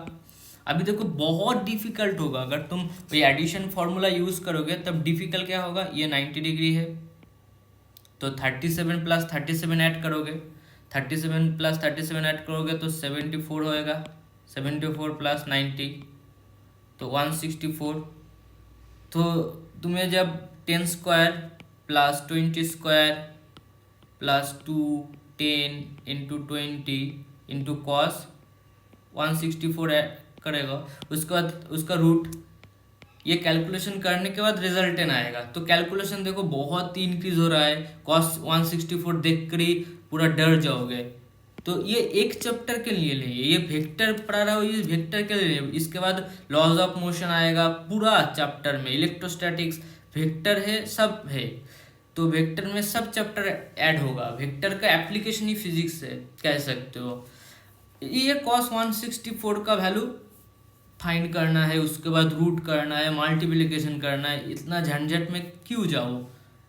अभी देखो बहुत डिफिकल्ट होगा, अगर तुम कोई एडिशन फॉर्मूला यूज करोगे तब डिफिकल्ट क्या होगा, ये 90 डिग्री है तो 37 + 37 ऐड करोगे, 37 + 37 ऐड करोगे तो 74 होएगा, 74 + 90 तो 164। तो तुम्हें जब 10² + 20² + 2 10 × 20 × cos 164 करेगा, उसके बाद उसका रूट, ये कैलकुलेशन करने के बाद रिजल्टेंट आएगा। तो कैलकुलेशन देखो बहुत ही इंक्रीज हो रहा है, cos 164 देख कर ही पूरा डर जाओगे। तो ये एक चैप्टर के लिए नहीं, ये वेक्टर पढ़ा रहा हो, ये वेक्टर के लिए। इसके बाद लॉज ऑफ मोशन आएगा पूरा चैप्टर में, इलेक्ट्रोस्टैटिक्स वेक्टर है, सब है, तो वेक्टर में सब चैप्टर ऐड होगा। वेक्टर का एप्लीकेशन ही फिजिक्स है कह सकते हो। ये cos 164 का वैल्यू फाइंड करना है, उसके बाद रूट करना है, मल्टीप्लिकेशन करना है, इतना झंझट में क्यों जाओ।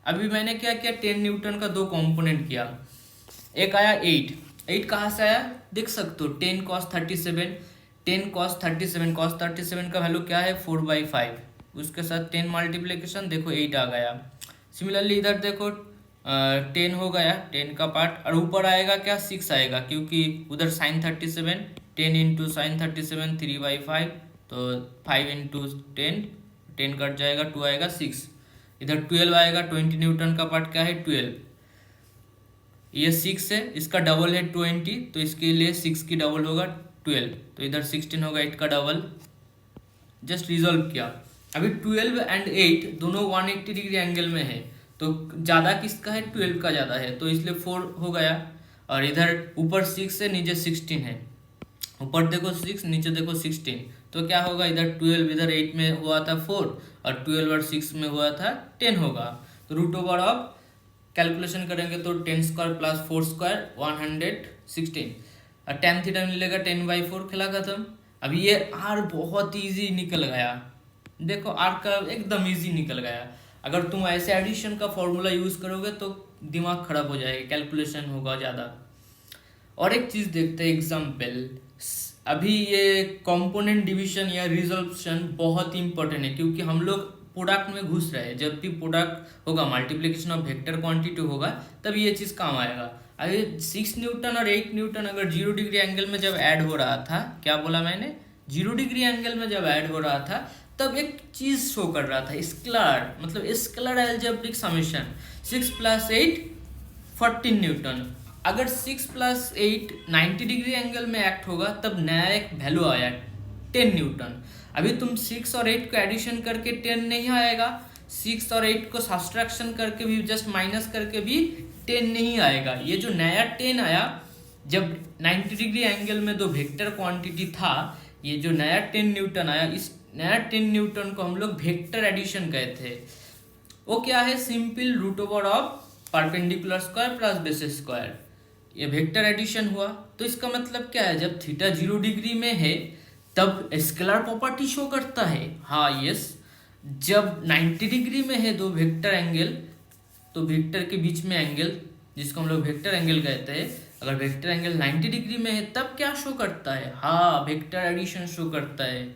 अभी मैंने क्या किया, 10 न्यूटन का दो कंपोनेंट किया, एक आया 8 कहाँ से आया देख सकते हो, 10 cos 37, 10 cos 37, cos 37 का वैल्यू क्या है 4/5, उसके साथ 10 मल्टीप्लिकेशन देखो 8 आ गया। सिमिलरली इधर देखो 10 हो गया, 10 का पार्ट, और ऊपर आएगा क्या 6 आएगा, क्योंकि उधर sin 37, 10 × sin 37 3/5, तो 5 × 10 कट जाएगा, 2 आएगा 6, इधर 12 आएगा, 20 न्यूटन का पार्ट क्या है 12, ये 6 है, इसका डबल है 20, तो इसके लिए 6 की डबल होगा 12, तो इधर 16 होगा 8 का डबल, जस्ट रिजॉल्व किया। अभी 12 और 8 दोनों 180 डिग्री एंगल में है, तो ज़्यादा किसका है 12 का ज़्यादा है, तो इसलिए 4 हो गया, और इधर ऊपर 6 है नीचे 16 है, ऊपर देखो 6 नीचे देखो 16, तो क्या होगा इधर 12 इधर 8 में हुआ था 4, और 12 और 6 में हुआ था 10 होगा, तो √ऑफ कैलकुलेशन करेंगे तो 10² + 4² 116, और tan थीटा मिलेगा 10/4, खेला खत्म। अभी ये आर बहुत इजी निकल गया, देखो आर का एकदम इजी निकल गया। अगर तुम ऐसे एडिशन का फॉर्मूला यूज करोगे तो दिमाग खराब हो जाएगा, कैलकुलेशन होगा ज़्यादा। और एक चीज़ देखते हैं एग्जाम्पल, अभी ये कंपोनेंट डिवीजन या रिजल्यूशन बहुत इंपॉर्टेंट है, क्योंकि हम लोग प्रोडक्ट में घुस रहे हैं, जब भी प्रोडक्ट होगा मल्टीप्लिकेशन ऑफ वेक्टर क्वांटिटी होगा तब ये चीज़ काम आएगा। अगर 6 न्यूटन और 8 न्यूटन अगर 0 डिग्री एंगल में जब ऐड हो रहा था, क्या बोला मैंने, 0 डिग्री एंगल में जब ऐड हो रहा था तब एक चीज़ शो कर रहा था, स्केलर, मतलब स्केलर अलजेब्रिक समेशन, 6 + 8 14 न्यूटन। अगर 6 + 8 90 डिग्री एंगल में एक्ट होगा तब नया एक वैल्यू आया 10 न्यूटन। अभी तुम 6 और 8 को एडिशन करके 10 नहीं आएगा, 6 और 8 को सब्सट्रैक्शन करके भी जस्ट माइनस करके भी 10 नहीं आएगा। ये जो नया 10 आया, जब 90 डिग्री एंगल में दो वेक्टर क्वांटिटी था, ये जो नया 10 न्यूटन आया, इस नया 10 न्यूटन को हम लोग वेक्टर एडिशन कहते हैं। वो क्या है? Simple root over of perpendicular square plus base square, ये वेक्टर एडिशन हुआ। तो इसका मतलब क्या है? जब थीटा 0 डिग्री में है तब स्केलर प्रॉपर्टी शो करता है। हाँ यस, जब 90 डिग्री में है दो वेक्टर एंगल, तो वेक्टर के बीच में एंगल जिसको हम लोग वेक्टर एंगल कहते हैं, अगर वेक्टर एंगल 90 डिग्री में है तब क्या शो करता है? हाँ, वेक्टर एडिशन शो करता है।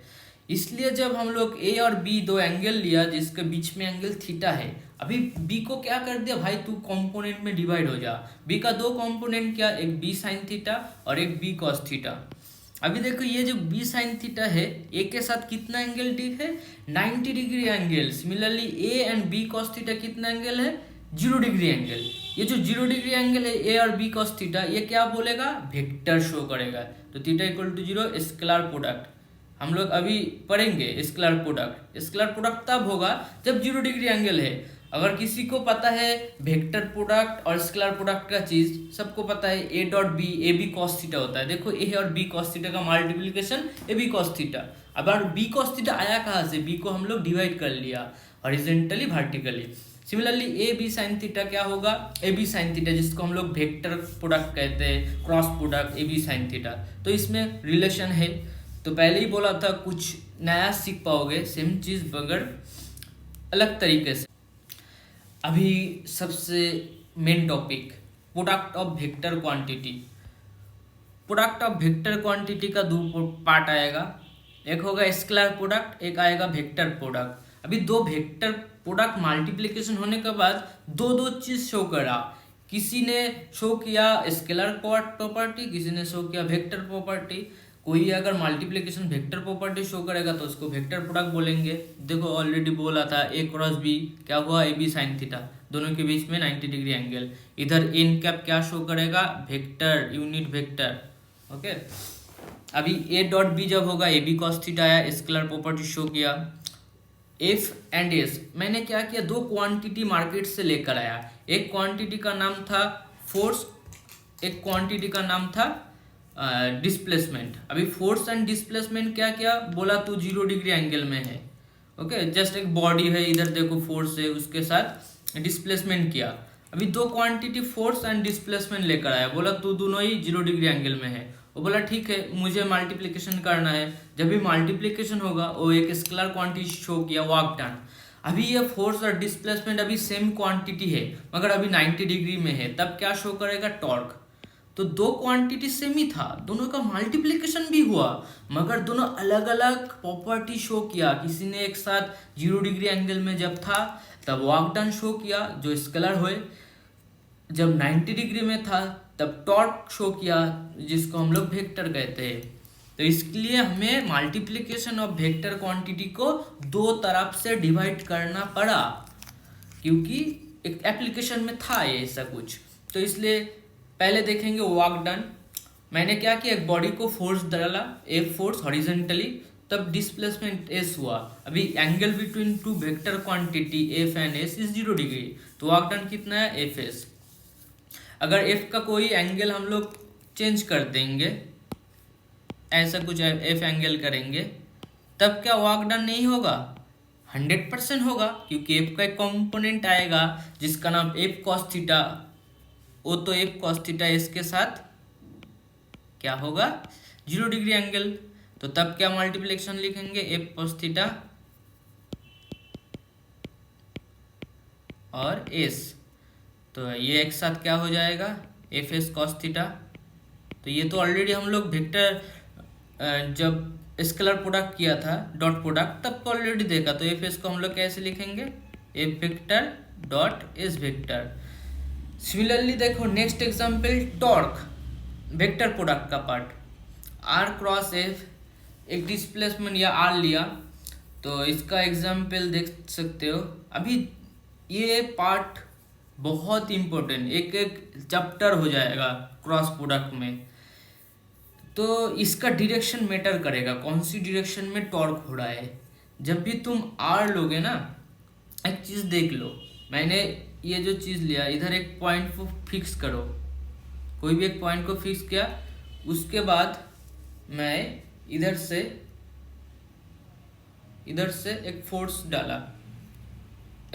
इसलिए जब हम लोग ए और बी दो एंगल लिया जिसके बीच में एंगल थीटा है, अभी बी को क्या कर दिया भाई, तू कंपोनेंट में डिवाइड हो जा। बी का दो कंपोनेंट क्या, एक बी साइन थीटा और एक बी कॉस थीटा। अभी देखो ये जो बी साइन थीटा है, ए के साथ कितना एंगल डी है? 90 degree angle. Similarly A and B cos theta कितना एंगल है? 0 डिग्री एंगल। ये जो 0 डिग्री एंगल है ए और बी कॉस थीटा, ये क्या बोलेगा? वेक्टर शो करेगा। तो theta equal to 0 scalar product हम लोग अभी पढ़ेंगे। स्केलर प्रोडक्ट तब होगा जब 0 डिग्री एंगल है। अगर किसी को पता है वेक्टर प्रोडक्ट और स्केलर प्रोडक्ट का चीज, सबको पता है A dot B, A B cos theta होता है। देखो ए और बी कॉस थीटा का multiplication A B cos theta. अब बी कॉस थीटा आया कहाँ से? बी को हम लोग डिवाइड कर लिया horizontally vertically. Similarly A B sine theta क्या होगा? ए बी साइन थीटा, जिसको हम लोग वेक्टर प्रोडक्ट कहते हैं, cross product A B sine theta. तो इसमें रिलेशन है। तो पहले ही बोला था कुछ नया सीख पाओगे, सेम चीज मगर अलग तरीके से। अभी सबसे main topic, product of vector quantity. Product of vector quantity का दो पार्ट आएगा, एक होगा स्केलर प्रोडक्ट, एक आएगा वेक्टर प्रोडक्ट। अभी दो वेक्टर प्रोडक्ट मल्टीप्लिकेशन होने के बाद दो चीज शो करा। किसी ने शो किया स्केलर प्रॉपर्टी, किसी ने शो किया वेक्टर प्रॉपर्टी। कोई अगर मल्टीप्लिकेशन वेक्टर प्रॉपर्टी शो करेगा तो उसको वेक्टर प्रोडक्ट बोलेंगे। देखो ऑलरेडी बोला था ए क्रॉस बी क्या हुआ? ए बी साइन थीटा, दोनों के बीच में 90 डिग्री एंगल। इधर एन कैप क्या शो करेगा? Vector, unit vector. ओके, अभी ए डॉट बी जब होगा ए बी कॉस थीटा आया, स्केलर प्रॉपर्टी शो किया। एफ एंड एस, मैंने क्या किया? दो क्वांटिटी मार्केट से लेकर आया। एक क्वांटिटी का नाम था फोर्स, एक क्वांटिटी का नाम था डिस्प्लेसमेंट। अभी फोर्स एंड डिस्प्लेसमेंट क्या क्या बोला? तू 0 डिग्री एंगल में है। ओके, जस्ट एक बॉडी है, इधर देखो फोर्स है, उसके साथ डिस्प्लेसमेंट किया। अभी दो क्वांटिटी फोर्स एंड डिस्प्लेसमेंट लेकर आया, बोला तू दोनों ही 0 डिग्री एंगल में है। वो बोला ठीक है, मुझे मल्टीप्लिकेशन करना है। जब भी मल्टीप्लिकेशन होगा वो एक स्केलर क्वांटिटी शो किया, वर्क डन। अभी ये फोर्स और डिस्प्लेसमेंट अभी सेम क्वांटिटी है मगर अभी 90 डिग्री में है, तब क्या शो करेगा? टॉर्क। तो दो क्वांटिटी सेम ही था, दोनों का मल्टीप्लिकेशन भी हुआ मगर दोनों अलग अलग प्रॉपर्टी शो किया। किसी ने एक साथ 0 डिग्री एंगल में जब था तब वर्क डन शो किया जो स्केलर हुए, जब 90 डिग्री में था तब टॉर्क शो किया जिसको हम लोग वेक्टर कहते हैं। तो इसके लिए हमें मल्टीप्लिकेशन ऑफ वेक्टर क्वांटिटी को दो तरफ से डिवाइड करना पड़ा, क्योंकि एक एप्लीकेशन में था ये ऐसा कुछ। तो इसलिए पहले देखेंगे वर्क डन। मैंने क्या किया? एक बॉडी को फोर्स डाला, एफ फोर्स हॉरिजॉन्टली, तब डिस्प्लेसमेंट एस हुआ। अभी angle between two vector quantity F and S is 0 degree, तो वर्क डन कितना है? F S. अगर एफ का कोई एंगल हम लोग चेंज कर देंगे, ऐसा कुछ एफ एंगल करेंगे, तब क्या वर्क डन नहीं होगा? 100% होगा, क्योंकि एफ का एक कंपोनेंट आएगा जिसका नाम एफ कॉस थीटा। वो तो एफ कॉस थीटा एस के साथ क्या होगा? 0 डिग्री एंगल। तो तब क्या मल्टीप्लिकेशन लिखेंगे? एफ कॉस थीटा और एस, तो ये एक साथ क्या हो जाएगा? F S cos theta. तो ये तो ऑलरेडी हम लोग वेक्टर जब स्केलर प्रोडक्ट किया था, डॉट प्रोडक्ट, तब तो ऑलरेडी देखा। तो एफ एस को हम लोग कैसे लिखेंगे? F vector dot S vector. Similarly देखो next example, torque, vector product का पार्ट। आर क्रॉस एफ, एक डिस्प्लेसमेंट या आर लिया, तो इसका एग्जांपल देख सकते हो। अभी ये पार्ट बहुत इंपॉर्टेंट, एक एक चैप्टर हो जाएगा क्रॉस प्रोडक्ट में। तो इसका डायरेक्शन मैटर करेगा, कौन सी डायरेक्शन में टॉर्क हो रहा है। जब भी तुम आर लोगे ना, एक चीज़ देख लो, मैंने ये जो चीज़ लिया, इधर एक पॉइंट को फिक्स करो, कोई भी एक पॉइंट को फिक्स किया, उसके बाद मैं इधर से एक फोर्स डाला,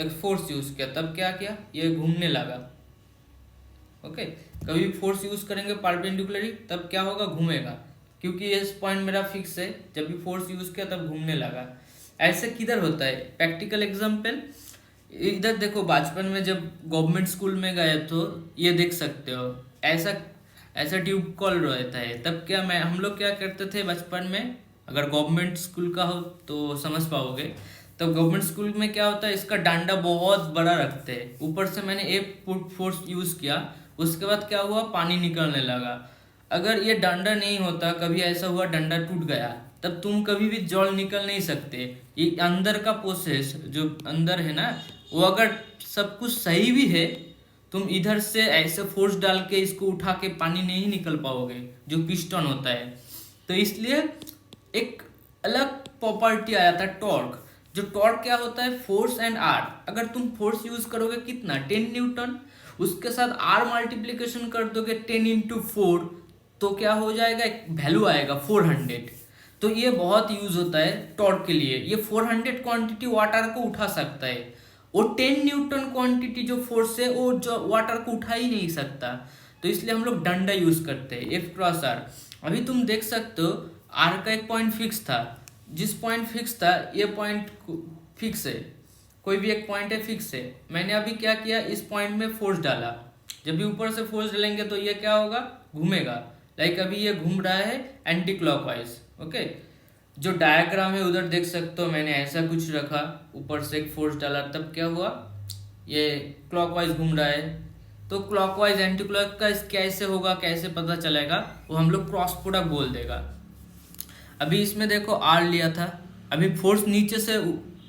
एक फोर्स यूज़ किया, तब क्या किया, ये घूमने लगा। ओके, कभी फोर्स यूज़ करेंगे परपेंडिकुलरली तब क्या होगा, घूमेगा, क्योंकि ये पॉइंट मेरा फिक्स है। जब भी फोर्स यूज़ किया तब घूमने लगा। ऐसे किधर होता है, प्रैक्टिकल एग्जांपल इधर देखो, बचपन में जब गवर्नमेंट स्कूल में गए तो ये देख सकते हो, ऐसा ऐसा ट्यूब कॉल रहता है। तब क्या हम लोग क्या करते थे बचपन में, अगर गवर्नमेंट स्कूल का हो तो समझ पाओगे। तो गवर्नमेंट स्कूल में क्या होता है, इसका डंडा बहुत बड़ा रखते हैं, ऊपर से मैंने एक फोर्स यूज़ किया, उसके बाद क्या हुआ, पानी निकलने लगा। अगर ये डंडा नहीं होता, कभी ऐसा हुआ डंडा टूट गया, तब तुम कभी भी जल निकल नहीं सकते। ये अंदर का प्रोसेस जो अंदर है ना, वो अगर सब कुछ सही भी है, तुम इधर से ऐसे फोर्स डाल के इसको उठा के पानी नहीं निकल पाओगे, जो पिस्टन होता है। तो इसलिए एक अलग प्रॉपर्टी आया था टॉर्क। जो टॉर्क क्या होता है, फोर्स एंड आर। अगर तुम फोर्स यूज करोगे कितना, 10 न्यूटन, उसके साथ आर मल्टीप्लीकेशन कर दोगे 10 इंटू 4, तो क्या हो जाएगा, एक वैल्यू आएगा 400। तो ये बहुत यूज होता है टॉर्क के लिए। ये 400 क्वांटिटी वाटर को उठा सकता है, वो 10 न्यूटन क्वांटिटी जो फोर्स है वो जो वाटर को उठा ही नहीं सकता। तो इसलिए हम लोग डंडा यूज करते हैं, एफ क्रॉस आर। अभी तुम देख सकते हो आर का एक पॉइंट फिक्स था, जिस पॉइंट फिक्स था ये पॉइंट फिक्स है, कोई भी एक पॉइंट है फिक्स है। मैंने अभी क्या किया, इस पॉइंट में फोर्स डाला, जब भी ऊपर से फोर्स डालेंगे तो ये क्या होगा, घूमेगा। लाइक अभी ये घूम रहा है एंटी क्लॉकवाइज। ओके, जो डायग्राम है उधर देख सकते हो, मैंने ऐसा कुछ रखा, ऊपर से एक फोर्स डाला, तब क्या हुआ, ये क्लॉकवाइज घूम रहा है। तो क्लॉकवाइज एंटी क्लॉकवाइज कैसे होगा, कैसे पता चलेगा, वो हम लोग क्रॉस प्रोडक्ट बोल देगा। अभी इसमें देखो आर लिया था, अभी फोर्स नीचे से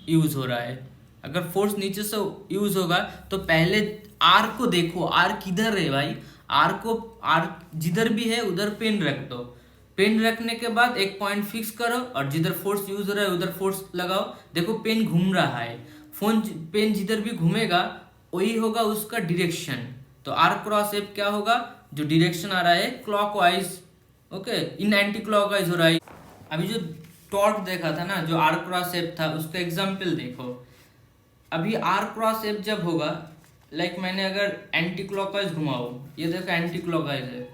यूज हो रहा है। अगर फोर्स नीचे से यूज होगा तो पहले आर को देखो, आर किधर है भाई, आर जिधर भी है उधर पेन रख दो। पेन रखने के बाद एक पॉइंट फिक्स करो और जिधर फोर्स यूज हो रहा है उधर फोर्स लगाओ। देखो पेन घूम रहा है, पेन जिधर भी घूमेगा वही होगा उसका डायरेक्शन। तो आर क्रॉस एफ क्या होगा, जो डायरेक्शन आ रहा है क्लॉकवाइज, ओके, इन एंटी क्लॉकवाइज हो रहा है। अभी जो टॉर्क देखा था ना, जो आर क्रॉस एफ था, उसका एग्जाम्पल देखो। अभी आर क्रॉस एफ जब होगा, लाइक मैंने अगर एंटी क्लॉकवाइज घुमाओ, ये देखो एंटी क्लॉकवाइज है,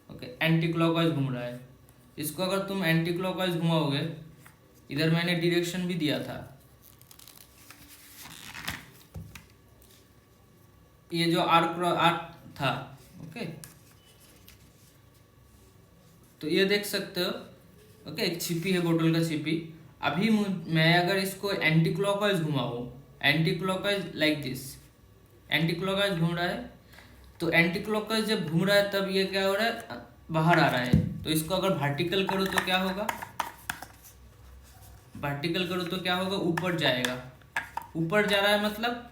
ओके, एंटी क्लॉकवाइज घूम रहा है। इसको अगर तुम एंटी क्लॉकवाइज घुमाओगे, इधर मैंने डायरेक्शन भी दिया था, ये जो आर था, ओके, तो ये देख सकते हो, ओके, एक छिपी है, बोतल का छिपी। अभी मैं अगर इसको एंटी क्लॉकवाइज घुमाऊं, anticlockwise like this, anticlockwise घूम रहा है, तो एंटी क्लॉकवाइज जब घूम रहा है तब ये क्या हो रहा है, बाहर आ रहा है। तो इसको अगर वर्टिकल करो तो क्या होगा, वर्टिकल करो तो क्या होगा, ऊपर जाएगा। ऊपर जा रहा है मतलब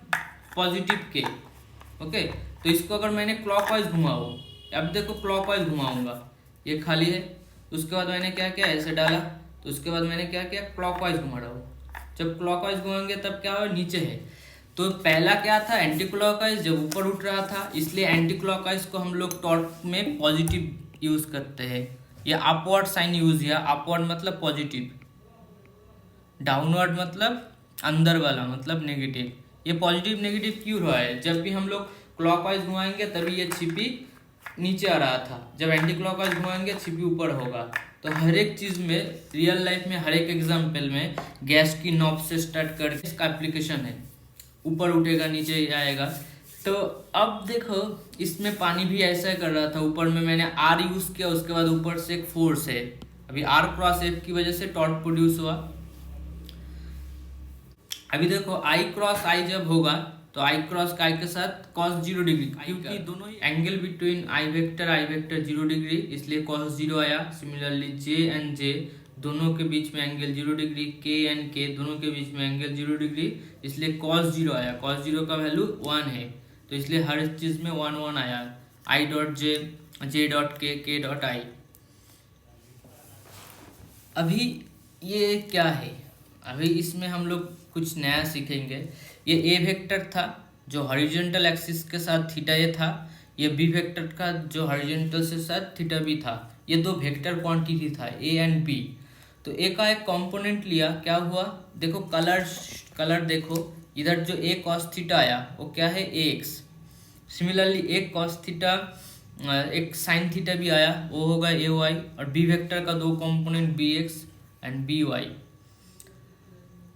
पॉजिटिव के, ओके। तो इसको अगर मैंने क्लॉकवाइज घुमाओ, अब देखो क्लॉकवाइज घुमाऊंगा, ये खाली है, उसके बाद मैंने क्या किया, ऐसे डाला, तो उसके बाद मैंने क्या किया, क्लॉकवाइज घुमा रहा हूँ। जब क्लॉकवाइज घुमाएंगे तब क्या होगा, नीचे है। तो पहला क्या था, एंटी क्लॉकवाइज, जब ऊपर उठ रहा था, इसलिए एंटी क्लॉकवाइज को हम लोग टॉर्क में पॉजिटिव यूज करते हैं। या अपवर्ड साइन यूज, या अपवर्ड मतलब पॉजिटिव, डाउनवर्ड मतलब अंदर वाला मतलब नेगेटिव। ये पॉजिटिव नेगेटिव क्यों रहा है, जब भी हम लोग क्लॉकवाइज घुमाएंगे तभी ये छिपी नीचे आ रहा था, जब एंटी क्लॉकवाइज घुमाएंगे छिपी ऊपर होगा। तो हर एक चीज़ में, रियल लाइफ में हर एक एग्जाम्पल में गैस की नॉब से स्टार्ट करके इसका एप्लीकेशन है, ऊपर उठेगा नीचे आएगा। तो अब देखो इसमें पानी भी ऐसा कर रहा था, ऊपर में मैंने आर यूज़ किया, उसके बाद ऊपर से एक फोर्स है, अभी आर क्रॉस एफ की वजह से टॉर्क प्रोड्यूस हुआ। अभी देखो आई क्रॉस आई जब होगा तो आई क्रॉस आई के साथ cos 0 डिग्री, क्योंकि दोनों ही angle between I vector 0 degree, इसलिए cos 0 आया। सिमिलरली जे एंड जे दोनों के बीच में एंगल 0 डिग्री, के एंड के दोनों के बीच में एंगल 0 डिग्री, इसलिए cos 0 आया। cos 0 का वैल्यू 1 है, तो इसलिए हर चीज़ में 1 1 आया। I dot J, J dot के डॉट आई। अभी ये क्या है, अभी इसमें हम लोग कुछ नया सीखेंगे। ये ए वेक्टर था जो हॉरिजॉन्टल एक्सिस के साथ थीटा ए था, ये बी वेक्टर का जो हॉरिजॉन्टल से साथ थीटा बी था। ये दो वेक्टर क्वांटिटी था ए एंड बी। तो ए का एक कंपोनेंट लिया, क्या हुआ देखो, कलर देखो, इधर जो ए कॉस थीटा आया वो क्या है ए एक्स। सिमिलरली एक कॉस थीटा एक साइन थीटा भी आया, वो होगा ए वाई। और बी वेक्टर का दो component B X and B Y.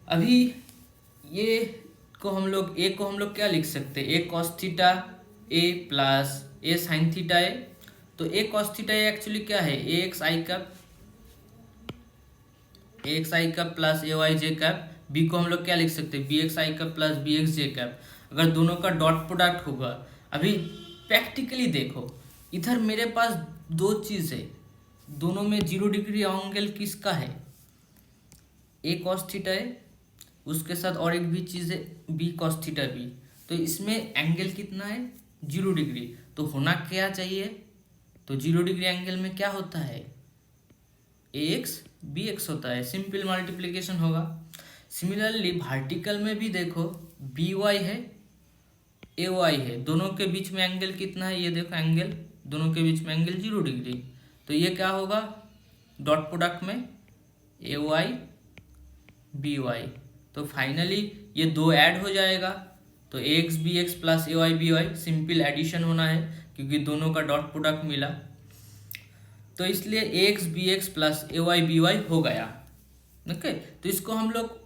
अभी ये को हम लोग ए को हम लोग क्या लिख सकते हैं, ए कॉस थीटा ए प्लस ए साइन थीटा ए। तो ए कॉस थीटा ए एक्चुअली क्या है, A X I cap plus A Y J cap. B को हम लोग क्या लिख सकते हैं, B X I cap plus B x J cap. अगर दोनों का डॉट प्रोडक्ट होगा, अभी प्रैक्टिकली देखो, इधर मेरे पास दो चीज़ है, दोनों में 0 डिग्री एंगल किसका है, ए कॉस थीटा है, उसके साथ और एक भी चीज़ है बी कॉस थीटा बी। तो इसमें एंगल कितना है 0 डिग्री। तो होना क्या चाहिए, तो 0 डिग्री एंगल में क्या होता है, ए एक्स बी एक्स होता है, सिंपल मल्टीप्लिकेशन होगा। सिमिलरली वर्टिकल में भी देखो, बी वाई है ए वाई है, दोनों के बीच में एंगल कितना है, ये देखो एंगल, दोनों के बीच में एंगल 0 डिग्री। तो ये क्या होगा, डॉट प्रोडक्ट में ए वाई बी वाई। तो फाइनली ये दो ऐड हो जाएगा, तो A X B X plus A Y B Y, simple addition होना है क्योंकि दोनों का डॉट प्रोडक्ट मिला। तो इसलिए A X B X plus A Y B Y हो गया। ओके, तो इसको हम लोग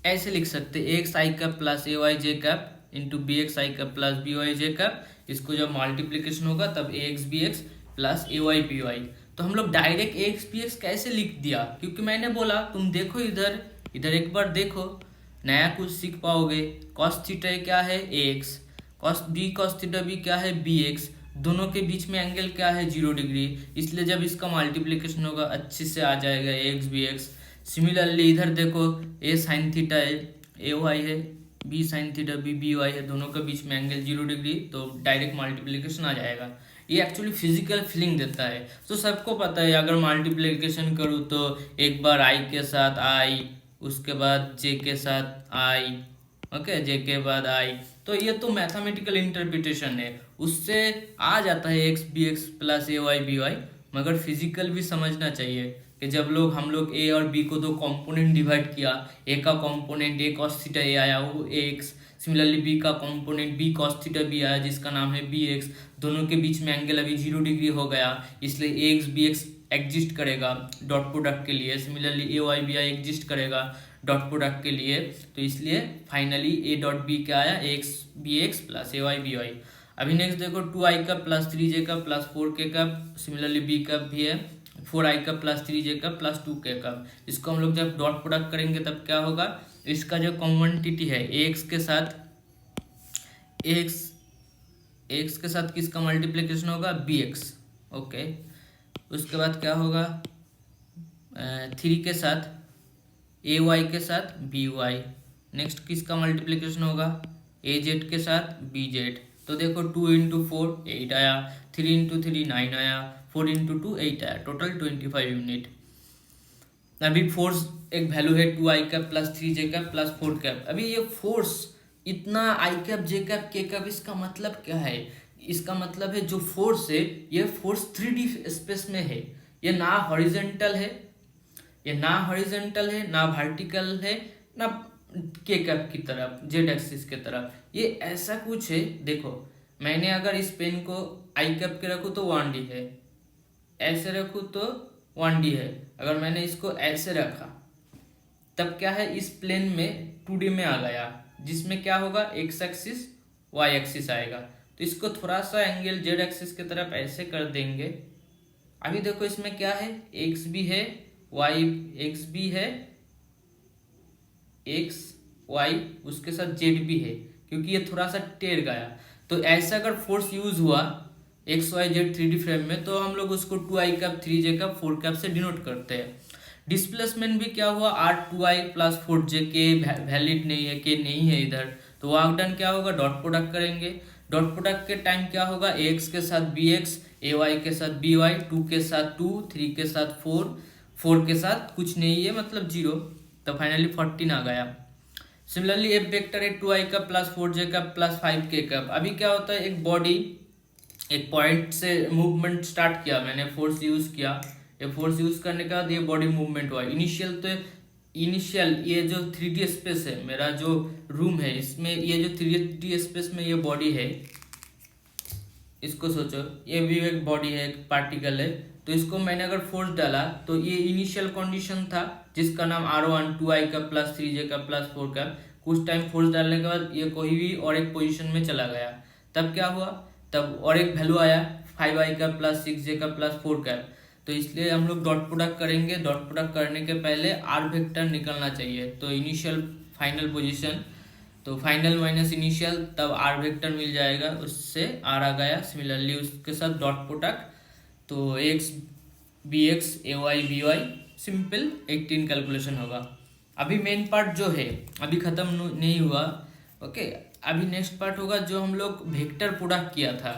ऐसे लिख सकते हैं, ए X I cap plus A Y J cap into B X I cap plus B Y J cap. इसको जब मल्टीप्लीकेशन होगा तब ए X B X plus A Y B Y. तो हम लोग डायरेक्ट ए एक्स बी एक्स कैसे लिख दिया, क्योंकि मैंने बोला तुम देखो इधर एक बार देखो, नया कुछ सीख पाओगे। कॉस थीटा क्या है A x, cos theta B क्या है बी एक्स, दोनों के बीच में एंगल क्या है 0 डिग्री, इसलिए जब इसका मल्टीप्लिकेशन होगा अच्छे से आ जाएगा A X B X. Similarly इधर देखो, ए साइन थीटा है ए वाई है, B sine theta B B Y है, दोनों के बीच में एंगल 0 डिग्री, तो डायरेक्ट मल्टीप्लिकेशन आ जाएगा। ये एक्चुअली फिजिकल फीलिंग देता है। तो सबको पता है अगर मल्टीप्लिकेशन करूँ तो एक बार आई के साथ आई, उसके बाद जे के साथ आई, ओके जे के बाद आई। तो ये तो मैथमेटिकल इंटरप्रिटेशन है, उससे आ जाता है x B X plus A Y B Y. मगर फिजिकल भी समझना चाहिए कि जब हम लोग ए और बी को दो कंपोनेंट डिवाइड किया, ए का component A cos theta A आया वो ए एक्स, सिमिलरली बी का component B cos theta B आया जिसका नाम है बी एक्स। दोनों के बीच में एंगल अभी 0 डिग्री हो गया, इसलिए A X B X exist करेगा डॉट प्रोडक्ट के लिए। Similarly A Y B I exist करेगा डॉट प्रोडक्ट के लिए। तो इसलिए फाइनली ए डॉट बी क्या आया, ए X B X plus A Y B Y. अभी नेक्स्ट देखो 2i का प्लस 3j का प्लस 4k का, सिमिलरली बी का भी है 4i का प्लस 3j का प्लस 2k का। इसको हम लोग जब डॉट प्रोडक्ट करेंगे तब क्या होगा, इसका जो कॉन्टिटी है एक्स के साथ एक्स के साथ किसका मल्टीप्लिकेशन होगा बी एक्स। ओके, उसके बाद क्या होगा 3 के साथ ए वाई के साथ बी वाई। नेक्स्ट किसका मल्टीप्लिकेशन होगा ए जेड के साथ बी जेड। तो देखो 2 इंटू 4 8 आया, 3 इंटू 3 9 आया, 4 इंटू 2 8 आया, टोटल 25 यूनिट। अभी फोर्स एक वैल्यू है 2i cap plus 3j cap plus 4 cap. अभी ये फोर्स इतना आई कैप जे कैप के कैप, इसका मतलब क्या है, इसका मतलब है जो फोर्स है ये फोर्स 3D स्पेस में है, ये ना हॉरिजॉन्टल है, ये ना हॉरिजॉन्टल है, ना वर्टिकल है, ना के कैप की तरफ जेड एक्सिस की तरफ, ये ऐसा कुछ है। देखो मैंने अगर इस पेन को आई कैप के रखूँ तो 1D है, ऐसे रखूँ तो 1D है, अगर मैंने इसको ऐसे रखा तब क्या है इस प्लेन में 2D में आ गया, जिसमें क्या होगा एक्स एक्सिस वाई एक्सिस आएगा। तो इसको थोड़ा सा एंगल जेड एक्सिस की तरफ ऐसे कर देंगे। अभी देखो इसमें क्या है, एक्स भी है वाई, एक्स भी है एक्स वाई, उसके साथ जेड भी है, क्योंकि ये थोड़ा सा टेढ़ गया। तो ऐसा अगर फोर्स यूज हुआ X Y Z 3D frame में, तो हम लोग उसको 2i cap 3j cap 4 cap से डिनोट करते हैं। डिस्प्लेसमेंट भी क्या हुआ r 2i प्लस 4j के वैलिड नहीं है, के नहीं है इधर, तो वर्क डन क्या होगा डॉट प्रोडक्ट करेंगे। डॉट प्रोडक्ट के टाइम क्या होगा ए एक्स के साथ बी एक्स, ए वाई के साथ बी वाई, 2 के साथ 2, 3 के साथ 4, 4 के साथ कुछ नहीं है मतलब 0, तो फाइनली 14 आ गया। सिमिलरली एफ वेक्टर है 2i का प्लस 4j का प्लस 5k का। अभी क्या होता है, एक बॉडी एक पॉइंट से मूवमेंट स्टार्ट किया, मैंने फोर्स यूज किया, ये फोर्स यूज करने के बाद ये बॉडी मूवमेंट हुआ। इनिशियल ये जो 3D स्पेस है, मेरा जो रूम है, इसमें ये जो 3D स्पेस में ये बॉडी है, इसको सोचो ये भी एक बॉडी है, एक पार्टिकल है, तो इसको मैंने अगर फोर्स डाला तो ये इनिशियल कंडीशन था जिसका नाम R1 2i का प्लस 3j का प्लस 4 का। कुछ टाइम फोर्स डालने के बाद ये कोई भी और एक पोजीशन में चला गया, तब क्या हुआ, तब और एक वैल्यू आया 5i का प्लस 6j का प्लस 4 का। तो इसलिए हम लोग डॉट प्रोडक्ट करेंगे, डॉट प्रोडक्ट करने के पहले आर वेक्टर निकलना चाहिए। तो इनिशियल फाइनल पोजीशन, तो फाइनल माइनस इनिशियल, तब आर वेक्टर मिल जाएगा, उससे आर आ गया। सिमिलरली उसके साथ डॉट प्रोडक्ट, तो X B X A Y B Y, simple 18 calculation होगा। अभी मेन पार्ट जो है अभी ख़त्म नहीं हुआ, ओके। अभी नेक्स्ट पार्ट होगा जो हम लोग वेक्टर प्रोडक्ट किया था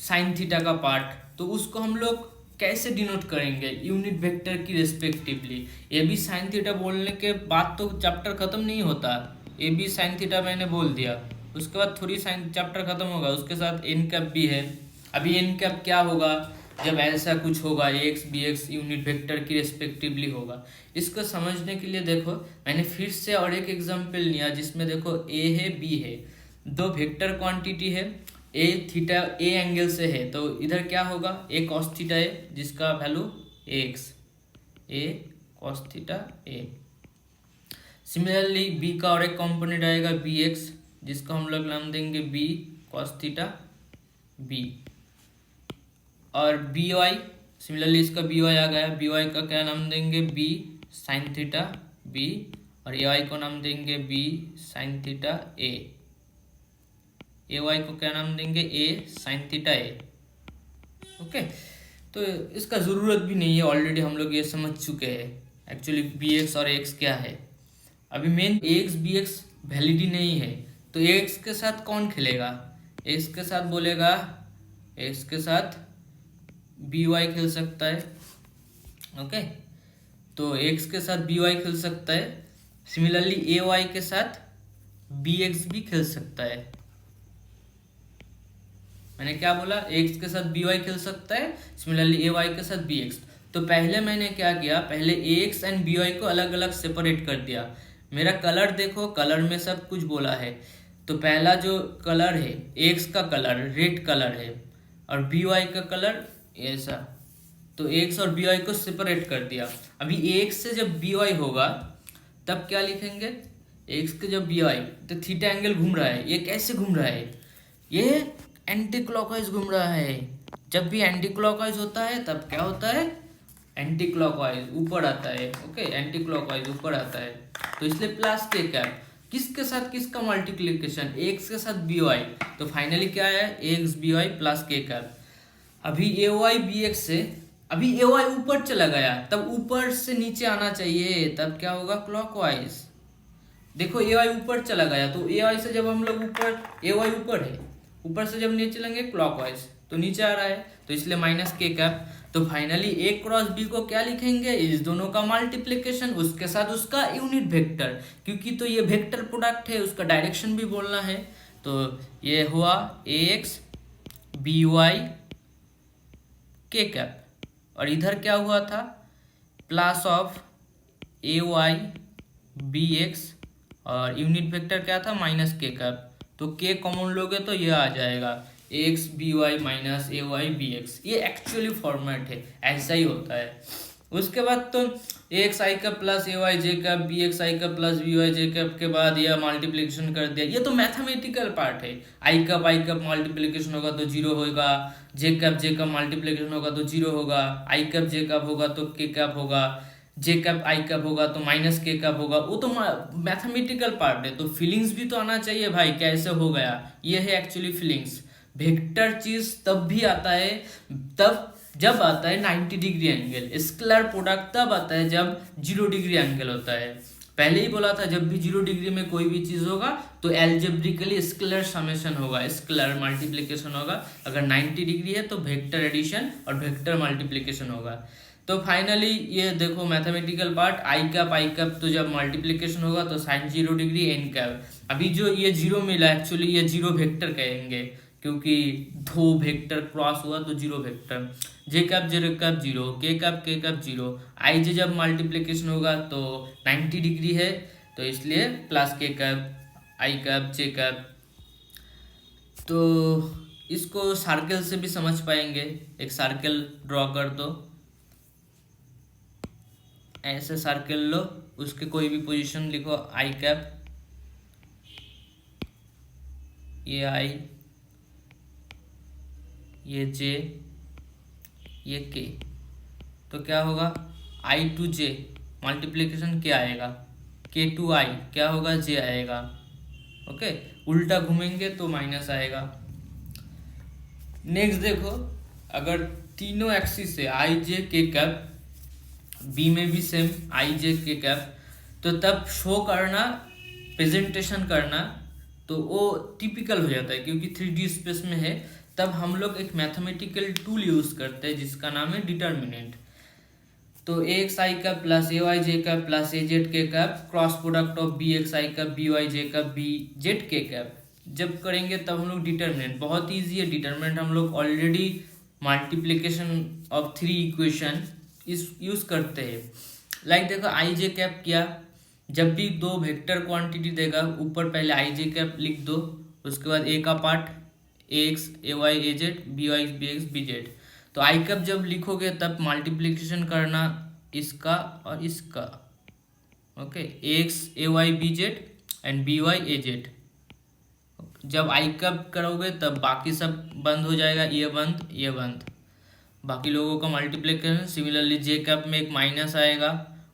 साइन थीटा का पार्ट, तो उसको हम लोग कैसे डिनोट करेंगे यूनिट वेक्टर की रेस्पेक्टिवली। ये भी साइन थीटा बोलने के बाद तो चैप्टर खत्म नहीं होता, ये भी साइन थीटा मैंने बोल दिया, उसके बाद थोड़ी साइन चैप्टर खत्म होगा, उसके साथ एन कैप भी है। अभी एन कैप क्या होगा जब ऐसा कुछ होगा, X B X unit vector की रेस्पेक्टिवली होगा। इसको समझने के लिए देखो मैंने फिर से और एक एग्जांपल लिया जिसमें देखो ए है बी है, दो वेक्टर क्वांटिटी है, ए थीटा ए एंगल से है, तो इधर क्या होगा ए कॉस थीटा है जिसका वैल्यू एक्स, ए कॉस थीटा ए। सिमिलरली बी का और एक कंपोनेंट आएगा बी एक्स जिसको हम लोग नाम देंगे बी कॉस थीटा बी, और बी वाई सिमिलरली इसका बी वाई आ गया, बी वाई का क्या नाम देंगे बी साइन थीटा बी, और ए वाई को नाम देंगे बी साइन थीटा ए, ए वाई को क्या नाम देंगे ए साइन थीटा ए, ओके। तो इसका ज़रूरत भी नहीं है, ऑलरेडी हम लोग ये समझ चुके हैं एक्चुअली बी एक्स और एक्स क्या है। अभी मेन एक्स बी एक्स वैलिडी नहीं है, तो एक्स के साथ कौन खेलेगा, एक्स के साथ बोलेगा, एक्स के साथ बी वाई खेल सकता है, ओके। तो एक्स के साथ बी वाई खेल सकता है, सिमिलरली ए वाई के साथ बी एक्स भी खेल सकता है। मैंने क्या बोला, एक्स के साथ बी वाई खेल सकता है, सिमिलरली ए वाई के साथ बी एक्स। तो पहले मैंने क्या किया, पहले ए एक्स एंड बी वाई को अलग अलग सेपरेट कर दिया। मेरा कलर देखो, कलर में सब कुछ बोला है, तो पहला जो कलर है एक्स का कलर रेड कलर है और बी वाई का कलर ऐसा, तो एक्स और बी वाई को सेपरेट कर दिया। अभी एक्स से जब बी वाई होगा तब क्या लिखेंगे, एक्स के जब बी वाई, तो थीटा एंगल घूम रहा है, ये कैसे घूम रहा है, ये एंटी क्लॉकवाइज घूम रहा है। जब भी एंटी क्लॉकवाइज होता है तब क्या होता है, एंटी क्लॉकवाइज ऊपर आता है, ओके, एंटी क्लॉकवाइज ऊपर आता है, तो इसलिए प्लस के कैप, किसके साथ किसका मल्टीप्लिकेशन, एक्स के साथ बी वाई, तो फाइनली क्या है x B Y plus K cap. अभी ए वाई बी एक्स से, अभी ए वाई ऊपर चला गया, तब ऊपर से नीचे आना चाहिए, तब क्या होगा क्लॉकवाइज। देखो ए वाई ऊपर चला गया, तो ए वाई से जब हम लोग ऊपर, ए वाई ऊपर है, ऊपर से जब नीचे चलेंगे क्लॉकवाइज, तो नीचे आ रहा है, तो इसलिए माइनस के कैप। तो फाइनली ए क्रॉस बी को क्या लिखेंगे, इस दोनों का मल्टीप्लिकेशन, उसके साथ उसका यूनिट वेक्टर, क्योंकि तो ये वेक्टर प्रोडक्ट है, उसका डायरेक्शन भी बोलना है। तो ये हुआ A X B Y K cap, और इधर क्या हुआ था plus of A Y B X, और यूनिट वेक्टर क्या था माइनस के कैप, तो के कॉमन लोगे तो ये आ जाएगा एक्स बी वाई माइनस ए वाई बी एक्स। ये एक्चुअली फॉर्मेट है, ऐसा ही होता है। उसके बाद तो एक्स आई का plus A Y J cap B X आई का plus B Y J cap के बाद यह मल्टीप्लिकेशन कर दिया, ये तो मैथमेटिकल पार्ट है। आई कप मल्टीप्लिकेशन होगा तो जीरो होगा, जे कैप मल्टीप्लिकेशन होगा तो जीरो होगा, आई कप जे कैप होगा तो के कैप होगा, जे कैप आई कैप होगा तो माइनस के कैप होगा, वो तो मैथमेटिकल पार्ट है। तो फीलिंग्स भी तो आना चाहिए भाई, कैसे हो गया, ये है एक्चुअली फीलिंग्स। वेक्टर चीज तब भी आता है, तब जब आता है 90 डिग्री एंगल, स्केलर प्रोडक्ट तब आता है जब 0 डिग्री एंगल होता है। पहले ही बोला था जब भी 0 डिग्री में कोई भी चीज होगा तो एल्जेब्रिकली स्केलर समेशन होगा, स्केलर मल्टीप्लिकेशन होगा। अगर 90 डिग्री है तो वेक्टर एडिशन और वेक्टर मल्टीप्लिकेशन होगा। तो फाइनली ये देखो मैथमेटिकल पार्ट आई कैप तो जब मल्टीप्लिकेशन होगा तो साइन 0 डिग्री एन कैप। अभी जो ये जीरो मिला एक्चुअली ये जीरो वेक्टर कहेंगे, क्योंकि दो वेक्टर क्रॉस हुआ तो जीरो वेक्टर। जे कैप जीरो, के कैप जीरो। आई जे जब मल्टीप्लिकेशन होगा तो 90 डिग्री है, तो इसलिए प्लस के कैप आई कैप जे कैप। तो इसको सर्कल से भी समझ पाएंगे। एक सर्कल ड्रॉ कर दो, ऐसे सर्कल लो, उसके कोई भी पोजीशन लिखो आई कैप, ये आई, ये जे, ये के। तो क्या होगा आई टू जे मल्टीप्लिकेशन क्या आएगा, के टू आई क्या होगा जे आएगा। ओके, उल्टा घूमेंगे तो माइनस आएगा। नेक्स्ट देखो, अगर तीनों एक्सिस से आई जे के कैप, बी में भी सेम आई जे के कैप, तो तब शो करना, प्रेजेंटेशन करना तो वो टिपिकल हो जाता है, क्योंकि 3D स्पेस में है। तब हम लोग एक मैथमेटिकल टूल यूज करते हैं जिसका नाम है डिटर्मिनेंट। तो A X I cap plus A Y J cap plus A Z K cap cross product of B X I cap B Y J cap B Z K cap जब करेंगे तब हम लोग डिटर्मिनेंट, बहुत easy है determinant, हम लोग already multiplication of 3 equation इस यूज करते हैं। लाइक देखो आई जे कैप किया, जब भी दो वेक्टर क्वांटिटी देगा ऊपर पहले आई जे कैप लिख दो, उसके बाद ए का part A X A Y A Z B Y B X B Z. तो आई कैप जब लिखोगे तब मल्टीप्लिकेशन करना इसका और इसका। Okay, A X A Y B Z and B Y A Z. जब आई कैप करोगे तब बाकी सब बंद हो जाएगा, ये बंद ये बंद, बाकी लोगों का मल्टीप्लिकेशन। सिमिलरली जे कैप में एक माइनस आएगा,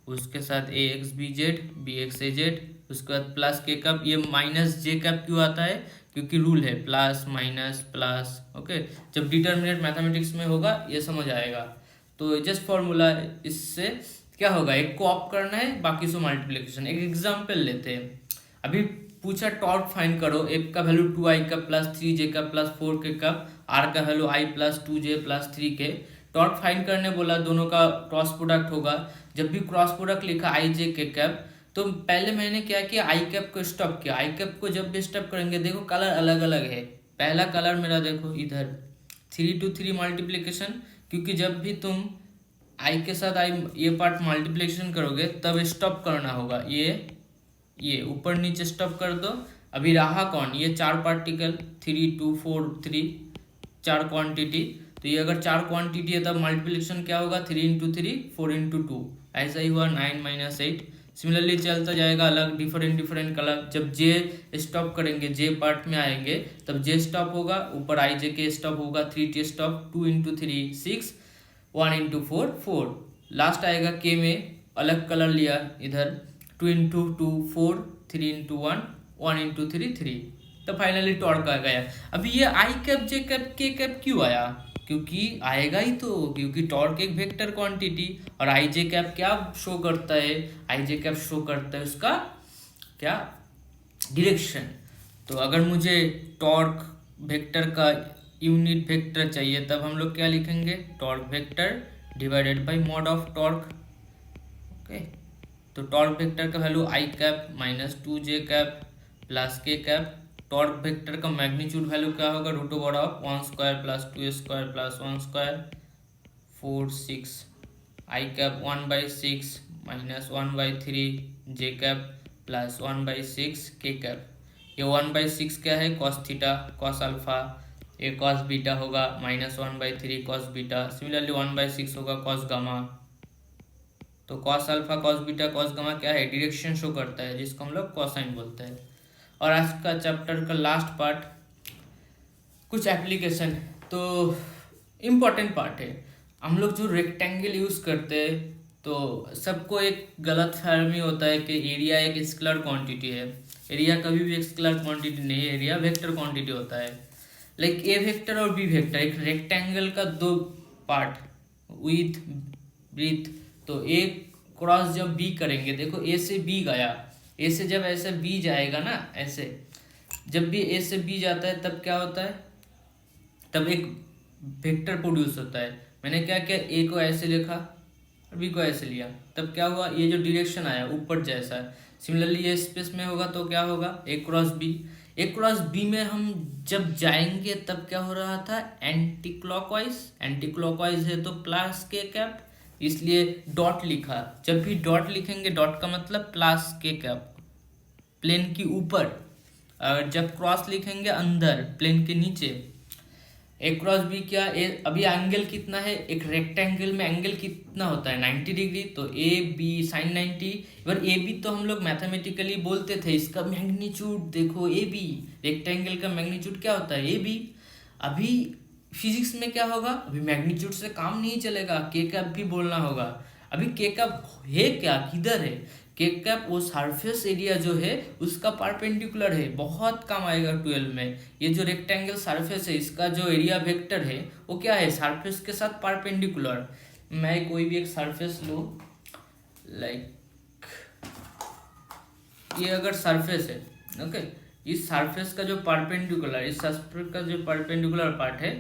उसके साथ A X B Z B X A Z, उसके बाद प्लस के कैप। ये माइनस जे कैप क्यों आता है, क्योंकि रूल है प्लस माइनस प्लस। ओके, जब डिटर्मिनेंट मैथमेटिक्स में होगा ये समझ आएगा। तो जस्ट फॉर्मूला, इससे क्या होगा, एक को ऑप करना है बाकी से मल्टीप्लिकेशन। एक एग्जाम्पल लेते हैं, अभी पूछा टॉर्क फाइंड करो, एक का वैल्यू 2i का प्लस 3j का प्लस 4k का, आर का value i plus 2j plus 3k। Torque find करने बोला, दोनों का क्रॉस प्रोडक्ट होगा। जब भी क्रॉस प्रोडक्ट लिखा आई जे के कैप, तो पहले मैंने क्या किया, आई कैप को स्टॉप किया। आई कैप को जब भी स्टॉप करेंगे, देखो कलर अलग अलग है। पहला कलर मेरा देखो इधर 3 to 3 मल्टीप्लिकेशन, क्योंकि जब भी तुम आई के साथ आई ये पार्ट मल्टीप्लिकेशन करोगे तब स्टॉप करना होगा। ये ऊपर नीचे स्टॉप कर दो। अभी रहा कौन, ये 4 पार्टिकल 3 2 4 3 4 क्वांटिटी। तो ये अगर 4 क्वांटिटी है तब मल्टीप्लिकेशन क्या होगा, 3 इंटू 3 4 इंटू 2, ऐसा ही हुआ 9 माइनस 8। सिमिलरली चलता जाएगा अलग डिफरेंट कलर। जब जे स्टॉप करेंगे, जे पार्ट में आएंगे, तब जे स्टॉप होगा, ऊपर आई जे के स्टॉप होगा, 3t stop, 2 into 3 6 1 into 4 4। Last आएगा के में अलग कलर लिया, इधर 2 इंटू 2 4 3 इंटू 1 1 इंटू 3 3। तो फाइनली टॉर्क आ गया। अभी ये आई कैप जे कैप के कैप क्यों आया, क्योंकि आएगा ही तो, क्योंकि टॉर्क एक वेक्टर क्वांटिटी और आई जे कैप क्या शो करता है, आई जे कैप शो करता है उसका क्या, डायरेक्शन। तो अगर मुझे टॉर्क वेक्टर का यूनिट वेक्टर चाहिए तब हम लोग क्या लिखेंगे, torque vector divided by mod of torque. Okay, तो टॉर्क वेक्टर का value I cap minus 2j cap plus K cap. Torque vector का मैग्नीट्यूड वैल्यू क्या होगा, root over of 1 square plus 2 square plus 1 square 4 6। I cap 1/6 minus 1/3 J cap plus 1/6 K cap. ये 1/6 क्या है, cos theta cos alpha, ये cos beta होगा minus 1/3 cos beta. Similarly 1/6 होगा cos gamma. तो cos alpha cos beta cos gamma क्या है, direction show करता है, जिसको हम लोग कॉसाइन बोलते हैं। और आज का चैप्टर का लास्ट पार्ट कुछ एप्लीकेशन, तो इम्पॉर्टेंट पार्ट है। हम लोग जो रेक्टेंगल यूज करते हैं तो सबको एक गलत फहमी होता है कि एरिया एक स्केलर क्वांटिटी है। एरिया कभी भी एक स्केलर क्वांटिटी नहीं है, एरिया वेक्टर क्वांटिटी होता है। लाइक ए वेक्टर और बी वेक्टर, एक रेक्टेंगल का दो पार्ट विथ ब्रीथ। तो ए क्रॉस जब बी करेंगे, देखो ए से बी गया, ए से जब ऐसे बी जाएगा ना, ऐसे जब भी ए से बी जाता है तब क्या होता है, तब एक वेक्टर प्रोड्यूस होता है। मैंने क्या किया, ए को ऐसे लिखा, और बी को ऐसे लिया, तब क्या हुआ, ये जो डायरेक्शन आया ऊपर जैसा है, सिमिलरली ये स्पेस में होगा तो क्या होगा, ए क्रॉस बी। ए क्रॉस बी में हम जब जाएंगे तब क्या हो रहा था, एंटी क्लॉकवाइज, एंटी क्लॉकवाइज है तो प्लस के कैप, इसलिए डॉट लिखा। जब भी डॉट लिखेंगे, डॉट का मतलब प्लस के कैप, प्लेन की ऊपर। और जब क्रॉस लिखेंगे अंदर, प्लेन के नीचे। ए क्रॉस बी क्या, अभी एंगल कितना है, एक रेक्टेंगल में एंगल कितना होता है 90 डिग्री, तो ए बी साइन 90। अगर ए बी तो हम लोग मैथमेटिकली बोलते थे इसका मैग्नीट्यूड देखो, ए बी रेक्टेंगल का मैग्नीट्यूड क्या होता है, ए बी। अभी फिजिक्स में क्या होगा, अभी मैग्नीट्यूड से काम नहीं चलेगा, के कैप भी बोलना होगा। अभी के कैप है क्या, किधर है, के कैप वो सरफेस एरिया जो है उसका परपेंडिकुलर है, बहुत काम आएगा 12 में। ये जो रेक्टेंगल सरफेस है इसका जो एरिया वेक्टर है वो क्या है, सरफेस के साथ परपेंडिकुलर। मैं कोई भी एक सरफेस लूँ, लाइक ये अगर सरफेस है, ओके, इस सरफेस का जो परपेंडिकुलर, इस सरफेस का जो परपेंडिकुलर पार्ट है,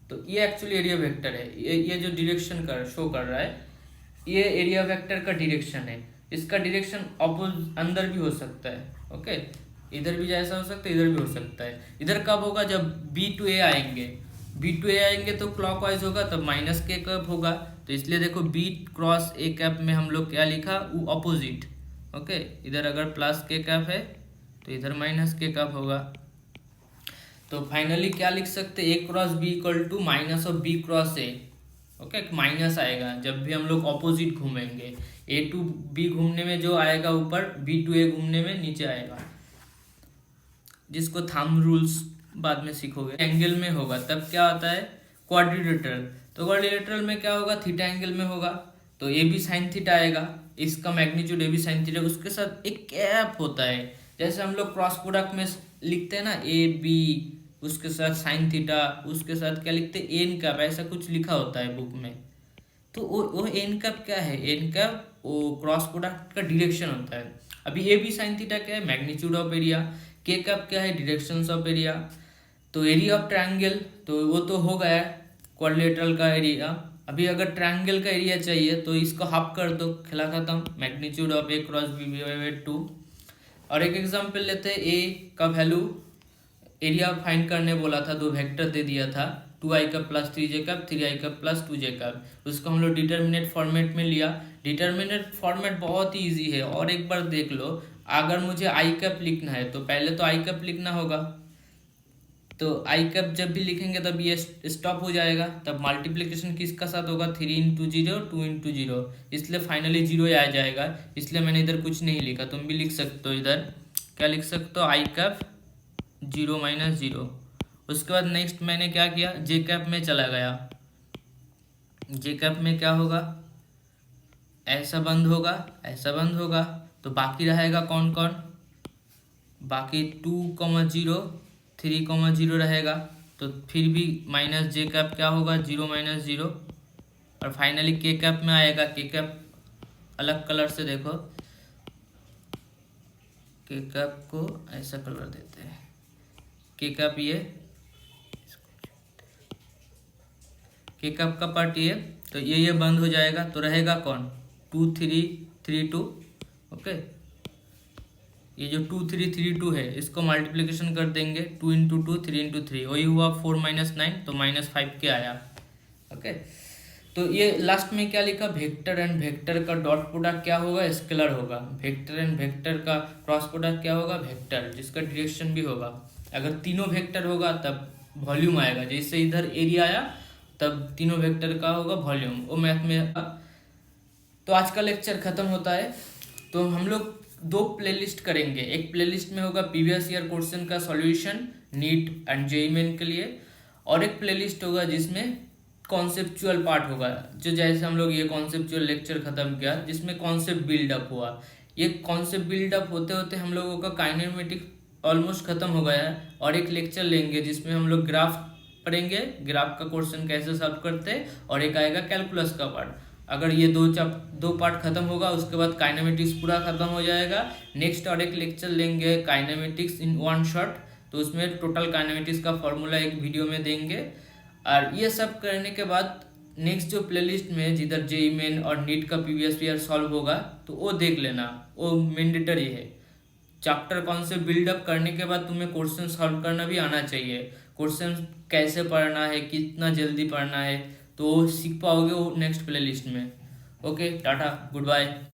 तो ये एक्चुअली एरिया वेक्टर है। ये जो डायरेक्शन कर शो कर रहा है, ये एरिया वेक्टर का डायरेक्शन है। इसका डायरेक्शन अंदर भी हो सकता है, ओके, इधर भी जैसा हो सकता है, इधर भी हो सकता है। इधर कब होगा, जब बी टू ए आएंगे, बी टू ए आएंगे तो क्लॉकवाइज होगा, तब माइनस के कैप होगा। तो इसलिए देखो बी क्रॉस ए कैप में हम लोग क्या लिखा, ऑपोजिट, ओके। इधर अगर प्लस के कैप है तो इधर माइनस के कैप होगा। तो फाइनली क्या लिख सकते, A cross B equal to minus of B cross A, okay. Minus आएगा जब भी हम लोग ऑपोजिट घूमेंगे, ए टू बी घूमने में जो आएगा ऊपर, बी टू ए घूमने में नीचे आएगा, जिसको थंब रूल्स बाद में सीखोगे। एंगल में होगा तब क्या आता है, क्वाड्रिलेटरल। तो क्वाड्रिलेटरल में क्या होगा, थीटा एंगल में होगा, तो ए बी साइन थीटा आएगा, इसका magnitude A B sine theta, उसके साथ एक कैप होता है, जैसे हम लोग क्रॉस प्रोडक्ट में लिखते हैं ना, ए बी उसके साथ साइन थीटा, उसके साथ क्या लिखते हैं, एन कैप, ऐसा कुछ लिखा होता है बुक में। तो वो एन कैप क्या है, एन कैप वो क्रॉस प्रोडक्ट का डायरेक्शन होता है। अभी ए बी साइन थीटा क्या है, मैग्नीट्यूड ऑफ एरिया, के कैप क्या है, डायरेक्शंस ऑफ एरिया। तो एरिया ऑफ ट्रायंगल तो वो तो हो गया क्वाड्रिलेटरल का एरिया। अभी अगर ट्रायंगल का एरिया चाहिए तो इसको हाफ कर दो, खेला खत्म, magnitude of A cross B by 2। और एक एग्जांपल लेते हैं, ए का वैल्यू एरिया फाइंड करने बोला था, दो वेक्टर दे दिया था, 2i का प्लस 3j का 3i का प्लस 2j का, उसको हम लोग डिटर्मिनेट फॉर्मेट में लिया। डिटर्मिनेट फॉर्मेट बहुत ही ईजी है, और एक बार देख लो, अगर मुझे आई कैप लिखना है तो पहले तो आई कैप लिखना होगा, तो आई कैप जब भी लिखेंगे तब ये स्टॉप हो जाएगा, तब मल्टीप्लिकेशन किसका साथ होगा, 3 इंटू 0 2 इंटू 0, इसलिए फाइनली 0 आ जाएगा, इसलिए मैंने इधर कुछ नहीं लिखा। तुम भी लिख सकते हो, इधर क्या लिख सकते हो, आई कैप 0 माइनस 0। उसके बाद नेक्स्ट मैंने क्या किया, जे कैप में चला गया। जे कैप में क्या होगा, ऐसा बंद होगा, ऐसा बंद होगा, तो बाकी रहेगा कौन कौन, बाकी 2,0 3,0 रहेगा, तो फिर भी माइनस जे कैप क्या होगा, 0 माइनस 0। और फाइनली के कैप में आएगा, के कैप अलग कलर से देखो, के कैप को ऐसा कलर देते हैं, के कैप ये के कैप का पार्ट ये, तो ये बंद हो जाएगा, तो रहेगा कौन, 2 3 3 2, ओके। ये जो 2 3 3 2 है इसको मल्टीप्लिकेशन कर देंगे, 2 इंटू 2 3 इंटू 3, वही हुआ 4 माइनस 9, तो -5 के आया, ओके। तो ये लास्ट में क्या लिखा, वेक्टर एंड वेक्टर का डॉट प्रोडक्ट क्या होगा, स्केलर होगा। वेक्टर एंड वेक्टर का क्रॉस प्रोडक्ट क्या होगा, वेक्टर, जिसका डायरेक्शन भी होगा। अगर तीनों वेक्टर होगा तब वॉल्यूम आएगा, जैसे इधर एरिया आया तब तीनों वेक्टर का होगा वॉल्यूम, वो मैथ में। तो आज का लेक्चर खत्म होता है। तो हम लोग 2 प्लेलिस्ट करेंगे, एक प्लेलिस्ट में होगा प्रीवियस ईयर क्वेश्चन का solution neat and JEE main के लिए, और एक प्लेलिस्ट होगा जिसमें कॉन्सेप्चुअल पार्ट होगा, जो जैसे हम लोग ये कॉन्सेप्चुअल लेक्चर खत्म किया जिसमें कॉन्सेप्ट बिल्डअप हुआ। ये कॉन्सेप्ट बिल्डअप होते होते हम लोगों का काइनेमेटिक ऑलमोस्ट खत्म हो गया है, और एक लेक्चर लेंगे जिसमें हम लोग ग्राफ पढ़ेंगे, ग्राफ का क्वेश्चन कैसे सॉल्व करते हैं, और एक आएगा कैलकुलस का पार्ट। अगर ये दो पार्ट खत्म होगा उसके बाद काइनेमेटिक्स पूरा खत्म हो जाएगा। नेक्स्ट और एक लेक्चर लेंगे काइनेमेटिक्स इन 1 शॉट, तो उसमें टोटल काइनेमेटिक्स का फॉर्मूला एक वीडियो में देंगे। और ये सब करने के बाद नेक्स्ट जो प्लेलिस्ट में जिधर जेई मेन और नीट का प्रीवियस ईयर सॉल्व होगा तो वो देख लेना, वो मैंडेटरी है। चैप्टर कॉन्सेप्ट बिल्डअप करने के बाद तुम्हें क्वेश्चन सॉल्व करना भी आना चाहिए। क्वेश्चन कैसे पढ़ना है, कितना जल्दी पढ़ना है, तो वो सीख पाओगे वो नेक्स्ट प्लेलिस्ट में। Okay, tata, good bye.